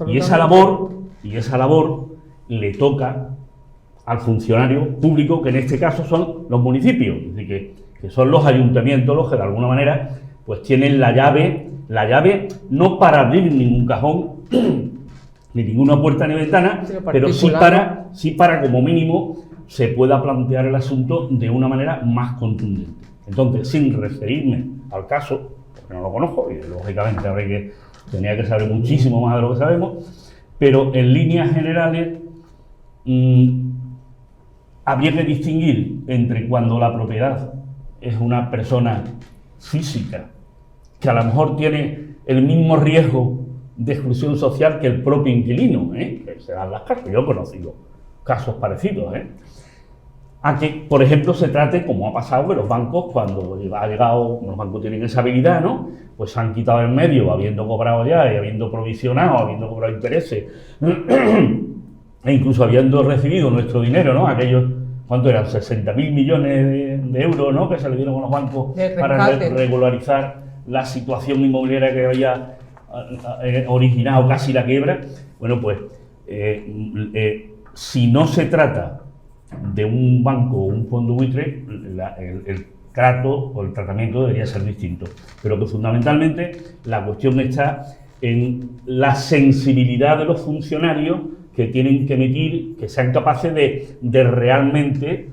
Y esa labor le toca al funcionario público, que en este caso son los municipios, es decir, que son los ayuntamientos los que de alguna manera pues tienen la llave no para abrir ningún cajón ni ninguna puerta ni ventana, pero sí para como mínimo se pueda plantear el asunto de una manera más contundente. Entonces, sin referirme al caso, porque no lo conozco y lógicamente tenía que saber muchísimo más de lo que sabemos, pero en líneas generales habría que distinguir entre cuando la propiedad es una persona física que a lo mejor tiene el mismo riesgo de exclusión social que el propio inquilino, que se dan las casos. Yo he conocido casos parecidos, a que, por ejemplo, se trate, como ha pasado, que los bancos, cuando ha llegado, los bancos tienen esa habilidad, ¿no? Pues se han quitado en medio, habiendo cobrado ya y habiendo provisionado, habiendo cobrado intereses, e incluso habiendo recibido nuestro dinero, ¿no? Aquellos, ¿cuánto eran? 60.000 millones de euros, ¿no? Que se le dieron a los bancos para regularizar la situación inmobiliaria que había originado casi la quiebra. Bueno, pues, si no se trata de un banco o un fondo buitre, el trato o el tratamiento debería ser distinto. Pero que fundamentalmente la cuestión está en la sensibilidad de los funcionarios que tienen que emitir, que sean capaces de realmente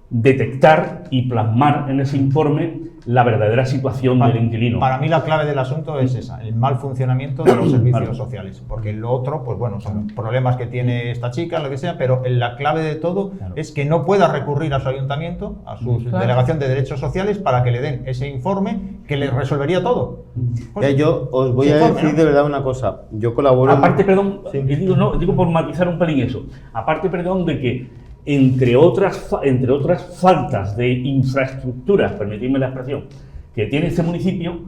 detectar y plasmar en ese informe la verdadera situación del inquilino. Para mí la clave del asunto es esa, el mal funcionamiento de los servicios sociales, porque lo otro, pues bueno, son problemas que tiene esta chica, lo que sea, pero la clave de todo es que no pueda recurrir a su ayuntamiento, a su delegación de derechos sociales, para que le den ese informe que le resolvería todo. Pues, yo os voy a decir de verdad una cosa, yo colaboro... Aparte, perdón, digo por matizar un pelín eso, aparte, perdón, de que entre otras faltas de infraestructuras, permitidme la expresión, que tiene este municipio,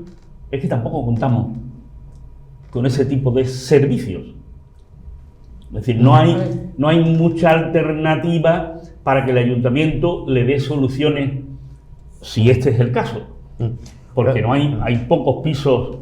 es que tampoco contamos con ese tipo de servicios. Es decir, no hay mucha alternativa para que el ayuntamiento le dé soluciones, si este es el caso. Porque no hay pocos pisos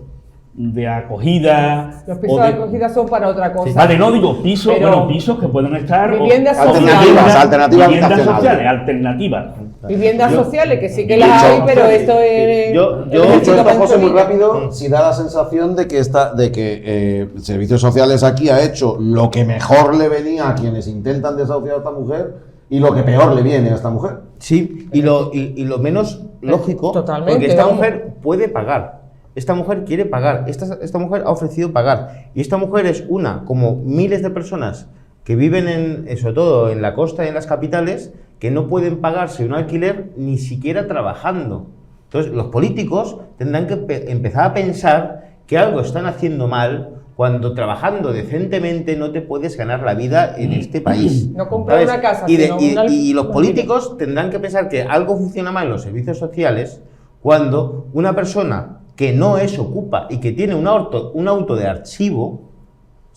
de acogida. Los pisos de acogida son para otra cosa. Vale, no digo pisos, bueno, pisos que pueden estar... Viviendas alternativas. Viviendas sociales, que sí que las hay, pero esto es... Yo he dicho esto, José, muy rápido, si da la sensación de que Servicios Sociales aquí ha hecho lo que mejor le venía a quienes intentan desahuciar a esta mujer y lo que peor le viene a esta mujer. Sí, y lo menos lógico, totalmente, porque esta mujer puede pagar. Esta mujer quiere pagar, esta mujer ha ofrecido pagar, y esta mujer es una, como miles de personas que viven sobre todo en la costa y en las capitales, que no pueden pagarse un alquiler ni siquiera trabajando. Entonces, los políticos tendrán que empezar a pensar que algo están haciendo mal cuando trabajando decentemente no te puedes ganar la vida en este país. No comprar una casa, y los políticos tendrán que pensar que algo funciona mal en los servicios sociales cuando una persona que no es ocupa y que tiene un auto de archivo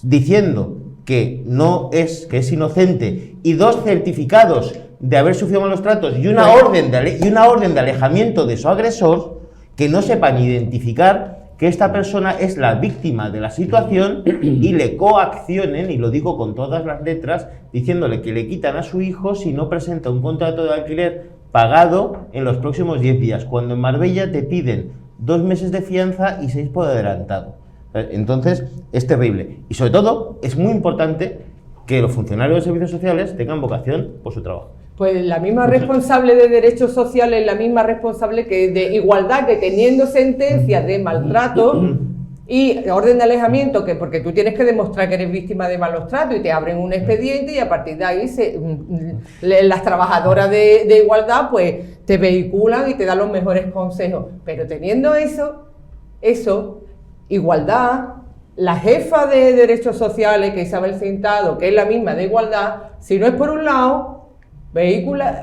diciendo que es inocente y 2 certificados de haber sufrido malos tratos y una orden de alejamiento de su agresor, que no sepan identificar que esta persona es la víctima de la situación y le coaccionen, y lo digo con todas las letras, diciéndole que le quitan a su hijo si no presenta un contrato de alquiler pagado en los próximos 10 días, cuando en Marbella te piden 2 meses de fianza y 6 por adelantado. Entonces, es terrible. Y sobre todo, es muy importante que los funcionarios de servicios sociales tengan vocación por su trabajo. Pues la misma responsable de derechos sociales, la misma responsable que de igualdad, que teniendo sentencias de maltrato y orden de alejamiento, que porque tú tienes que demostrar que eres víctima de malos tratos y te abren un expediente, y a partir de ahí las trabajadoras de igualdad pues te vehiculan y te dan los mejores consejos. Pero teniendo eso, igualdad, la jefa de derechos sociales, que es Isabel Cintado, que es la misma de igualdad, si no es por un lado,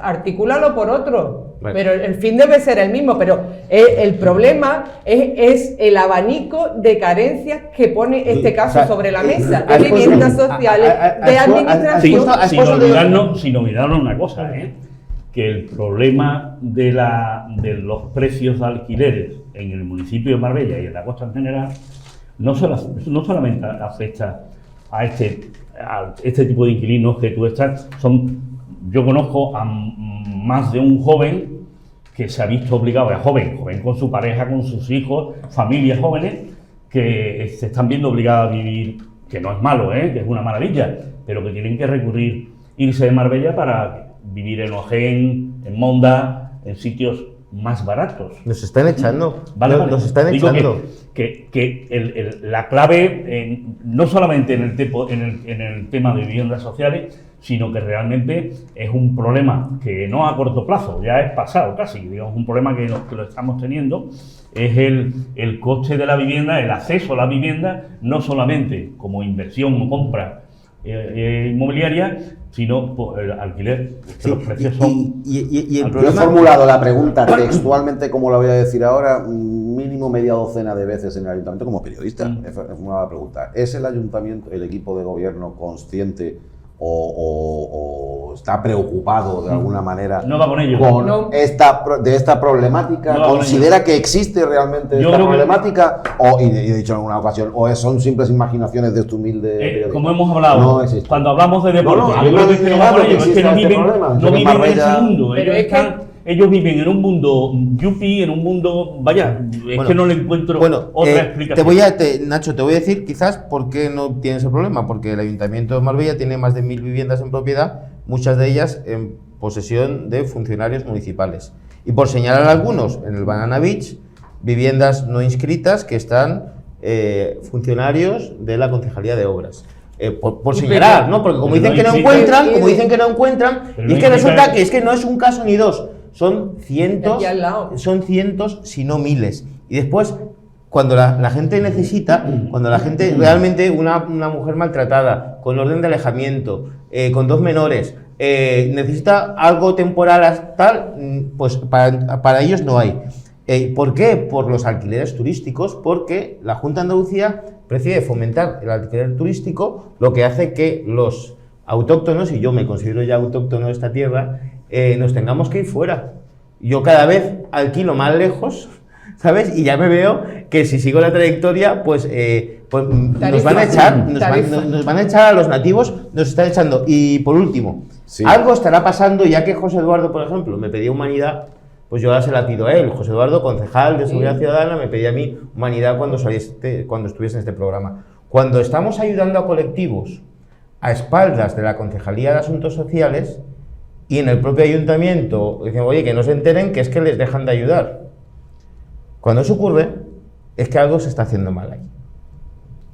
articúlalo por otro. Bueno. Pero el fin debe ser el mismo, pero el problema es el abanico de carencias que pone este caso sobre la mesa, de viviendas sociales, de administración. Sin olvidarnos una cosa, que el problema de los precios de alquileres en el municipio de Marbella y en la costa en general no solamente afecta a este tipo de inquilinos que tú estás. Yo conozco a más de un joven que se ha visto obligado, joven con su pareja, con sus hijos, familias jóvenes, que se están viendo obligados a vivir, que no es malo, que es una maravilla, pero que tienen que irse de Marbella para vivir en Ojén, en Monda, en sitios más baratos. Nos están echando. Nos están echando. La clave, no solamente en el tema de viviendas sociales, sino que realmente es un problema que no a corto plazo, ya es pasado casi, digamos, un problema que lo estamos teniendo, es el coste de la vivienda, el acceso a la vivienda, no solamente como inversión o compra inmobiliaria, sino por el alquiler. Sí, los precios son... Yo he formulado la pregunta textualmente, como la voy a decir ahora, mínimo media docena de veces en el ayuntamiento como periodista. He formulado la pregunta: ¿es el ayuntamiento, el equipo de gobierno, consciente o está preocupado de alguna manera no va con ello, de esta problemática? No ¿considera que existe realmente esta problemática? Y he dicho en alguna ocasión, o son simples imaginaciones de este humilde periodista. Como hemos hablado, cuando hablamos de deporte, yo creo que no va con ello, es que no viven en ese mundo. Ellos viven en un mundo yuppie, en un mundo... Vaya, es que no le encuentro otra explicación. Nacho, te voy a decir quizás por qué no tiene ese problema. Porque el Ayuntamiento de Marbella tiene más de 1000 viviendas en propiedad, muchas de ellas en posesión de funcionarios municipales. Y por señalar algunos, en el Banana Beach, viviendas no inscritas que están funcionarios de la Concejalía de Obras. Por señalar, ¿no? Porque como dicen que no encuentran, y es que resulta que es que no es un caso ni dos, son cientos, si no miles. Y después, cuando la gente necesita, cuando la gente realmente, una mujer maltratada, con orden de alejamiento, con 2 menores, necesita algo temporal tal, pues para ellos no hay. ¿Por qué? Por los alquileres turísticos, porque la Junta de Andalucía prefiere fomentar el alquiler turístico, lo que hace que los autóctonos, y yo me considero ya autóctono de esta tierra, nos tengamos que ir fuera. Yo cada vez alquilo más lejos, ¿sabes? Y ya me veo que si sigo la trayectoria, pues nos van a echar, nos van a echar a los nativos, nos están echando. Y por último, algo estará pasando, ya que José Eduardo, por ejemplo, me pedía humanidad, pues yo ahora se la pido a él. José Eduardo, concejal de Seguridad Ciudadana, me pedía a mí humanidad cuando estuviese en este programa. Cuando estamos ayudando a colectivos a espaldas de la Concejalía de Asuntos Sociales y en el propio ayuntamiento dicen, oye, que no se enteren que es que les dejan de ayudar. Cuando eso ocurre, es que algo se está haciendo mal ahí.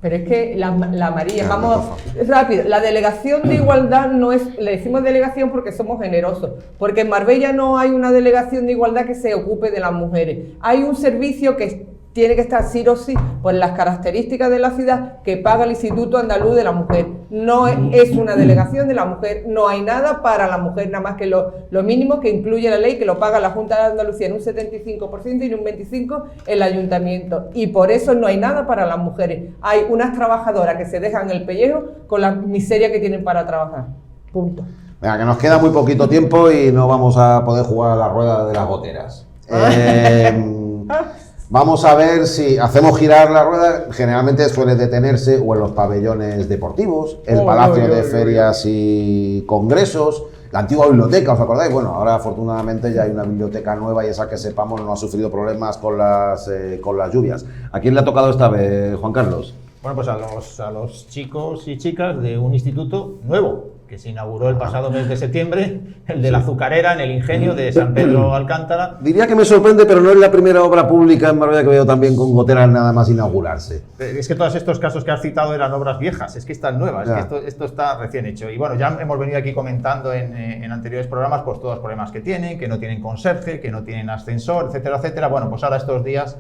Pero es que la María, vamos rápido, la delegación de igualdad no es, le decimos delegación porque somos generosos, porque en Marbella no hay una delegación de igualdad que se ocupe de las mujeres. Hay un servicio que tiene que estar sí o sí por las características de la ciudad que paga el Instituto Andaluz de la Mujer. No es una delegación de la mujer, no hay nada para la mujer, nada más que lo mínimo que incluye la ley, que lo paga la Junta de Andalucía en un 75% y en un 25% el ayuntamiento. Y por eso no hay nada para las mujeres. Hay unas trabajadoras que se dejan el pellejo con la miseria que tienen para trabajar. Punto. Venga, que nos queda muy poquito tiempo y no vamos a poder jugar a la rueda de las goteras. Vamos a ver si hacemos girar la rueda. Generalmente suele detenerse o en los pabellones deportivos, el Palacio de Ferias y Congresos, la antigua biblioteca, ¿os acordáis? Bueno, ahora afortunadamente ya hay una biblioteca nueva y esa que sepamos no ha sufrido problemas con las lluvias. ¿A quién le ha tocado esta vez, Juan Carlos? Bueno, pues a los chicos y chicas de un instituto nuevo que se inauguró el pasado mes de septiembre, el de la Azucarera, en el Ingenio de San Pedro Alcántara. Diría que me sorprende, pero no es la primera obra pública en Marbella que veo también con goteras nada más inaugurarse. Es que todos estos casos que has citado eran obras viejas, es que están nuevas, es que esto está recién hecho. Y bueno, ya hemos venido aquí comentando en anteriores programas pues todos los problemas que tienen, que no tienen conserje, que no tienen ascensor, etcétera, etcétera. Bueno, pues ahora estos días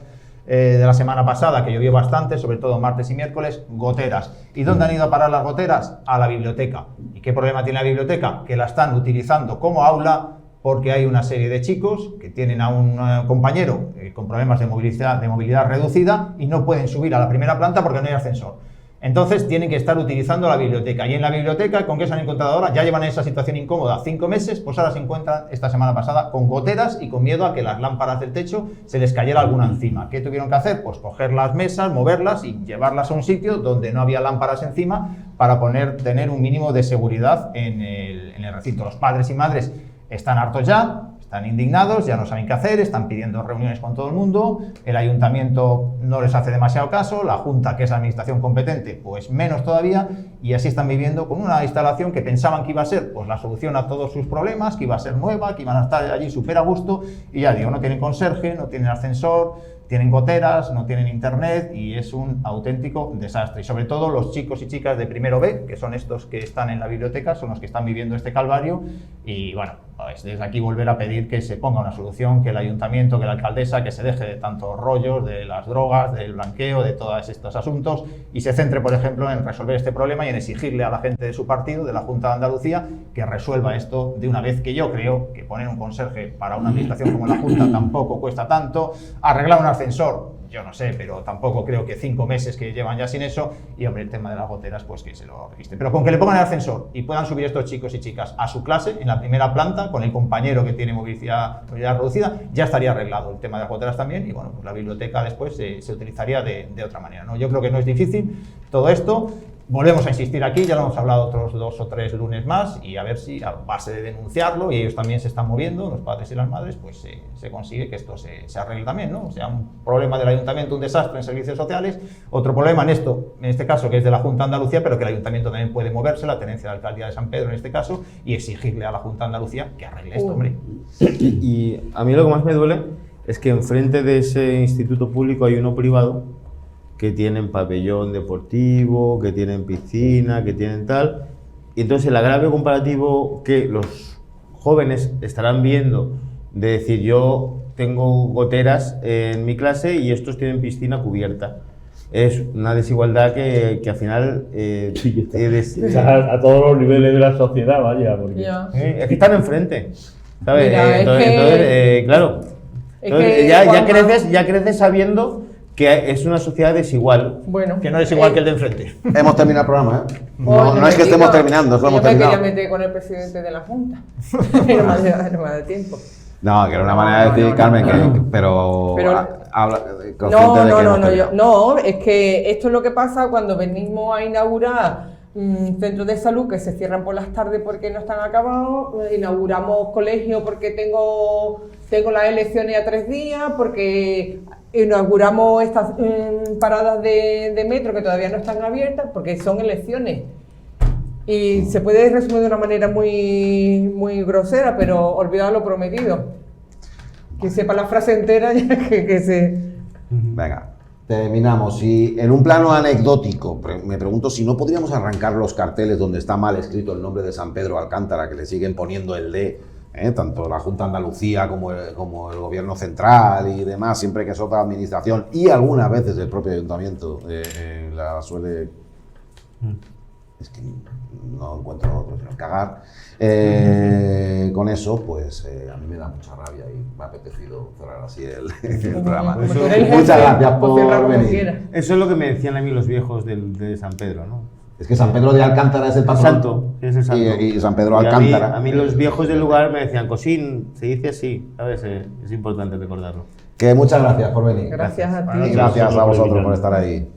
de la semana pasada, que llovió bastante, sobre todo martes y miércoles, goteras. ¿Y dónde han ido a parar las goteras? A la biblioteca. ¿Y qué problema tiene la biblioteca? Que la están utilizando como aula porque hay una serie de chicos que tienen a un compañero con problemas de movilidad reducida y no pueden subir a la primera planta porque no hay ascensor. Entonces tienen que estar utilizando la biblioteca. Y en la biblioteca, ¿con qué se han encontrado ahora? Ya llevan en esa situación incómoda 5 meses, pues ahora se encuentran esta semana pasada con goteras y con miedo a que las lámparas del techo se les cayera alguna encima. ¿Qué tuvieron que hacer? Pues coger las mesas, moverlas y llevarlas a un sitio donde no había lámparas encima para tener un mínimo de seguridad en el recinto. Los padres y madres están hartos ya, están indignados, ya no saben qué hacer, están pidiendo reuniones con todo el mundo, el ayuntamiento no les hace demasiado caso, la Junta, que es la administración competente, pues menos todavía, y así están viviendo con una instalación que pensaban que iba a ser pues la solución a todos sus problemas, que iba a ser nueva, que iban a estar allí súper a gusto, y ya digo, no tienen conserje, no tienen ascensor, tienen goteras, no tienen internet y es un auténtico desastre. Y sobre todo los chicos y chicas de primero B, que son estos que están en la biblioteca, son los que están viviendo este calvario. Y bueno, pues desde aquí volver a pedir que se ponga una solución, que el ayuntamiento, que la alcaldesa, que se deje de tantos rollos, de las drogas, del blanqueo, de todos estos asuntos y se centre, por ejemplo, en resolver este problema y en exigirle a la gente de su partido, de la Junta de Andalucía, que resuelva esto de una vez, que yo creo que poner un conserje para una administración como la Junta tampoco cuesta tanto, arreglar un ascensor, yo no sé, pero tampoco creo que 5 meses que llevan ya sin eso, y hombre, el tema de las goteras, pues que se lo registren. Pero con que le pongan el ascensor y puedan subir estos chicos y chicas a su clase en la primera planta, con el compañero que tiene movilidad reducida, ya estaría arreglado el tema de las goteras también, y bueno, pues la biblioteca después se utilizaría de otra manera, ¿no? Yo creo que no es difícil todo esto. Volvemos a insistir aquí, ya lo hemos hablado otros 2 o 3 lunes más, y a ver si a base de denunciarlo, y ellos también se están moviendo, los padres y las madres, pues se consigue que esto se arregle también, ¿no? O sea, un problema del ayuntamiento, un desastre en servicios sociales, otro problema en este caso, que es de la Junta de Andalucía, pero que el ayuntamiento también puede moverse, la tenencia de la alcaldía de San Pedro en este caso, y exigirle a la Junta de Andalucía que arregle esto, hombre. Y a mí lo que más me duele es que enfrente de ese instituto público hay uno privado que tienen pabellón deportivo, que tienen piscina, que tienen tal. Y entonces el agravio comparativo que los jóvenes estarán viendo de decir, yo tengo goteras en mi clase y estos tienen piscina cubierta, es una desigualdad que al final a todos los niveles de la sociedad, vaya, porque es que están enfrente, ¿sabes? Mira, entonces, claro, entonces, ya creces sabiendo que es una sociedad desigual. Bueno, que no es igual que el de enfrente. Hemos terminado el programa, ¿eh? No es que estemos terminando, solo hemos terminado. Yo me quería meter con el presidente de la Junta. No me da tiempo. No, que era una manera de decir, Carmen, pero habla no, es que esto es lo que pasa cuando venimos a inaugurar centros de salud que se cierran por las tardes porque no están acabados, inauguramos colegios porque tengo las elecciones a 3 días, porque inauguramos estas paradas de metro que todavía no están abiertas porque son elecciones. Y se puede resumir de una manera muy, muy grosera, pero olvidado lo prometido. Que sepa la frase entera ya que se... Venga, terminamos. Y en un plano anecdótico, me pregunto si no podríamos arrancar los carteles donde está mal escrito el nombre de San Pedro Alcántara, que le siguen poniendo el D, tanto la Junta de Andalucía como el Gobierno Central y demás, siempre que es otra administración, y algunas veces el propio ayuntamiento la suele... Es que no encuentro otro sino cagar. Con eso, pues a mí me da mucha rabia y me ha apetecido cerrar así el programa. Muchas gracias por venir. Eso es lo que me decían a mí los viejos de San Pedro, ¿no? Es que San Pedro de Alcántara es el patrón. Santo, es el santo. Y San Pedro Alcántara. A mí los viejos del lugar me decían, Cosín, se dice así, ¿sabes? Es importante recordarlo. Que muchas gracias por venir. Gracias a ti. Gracias a vosotros por estar ahí.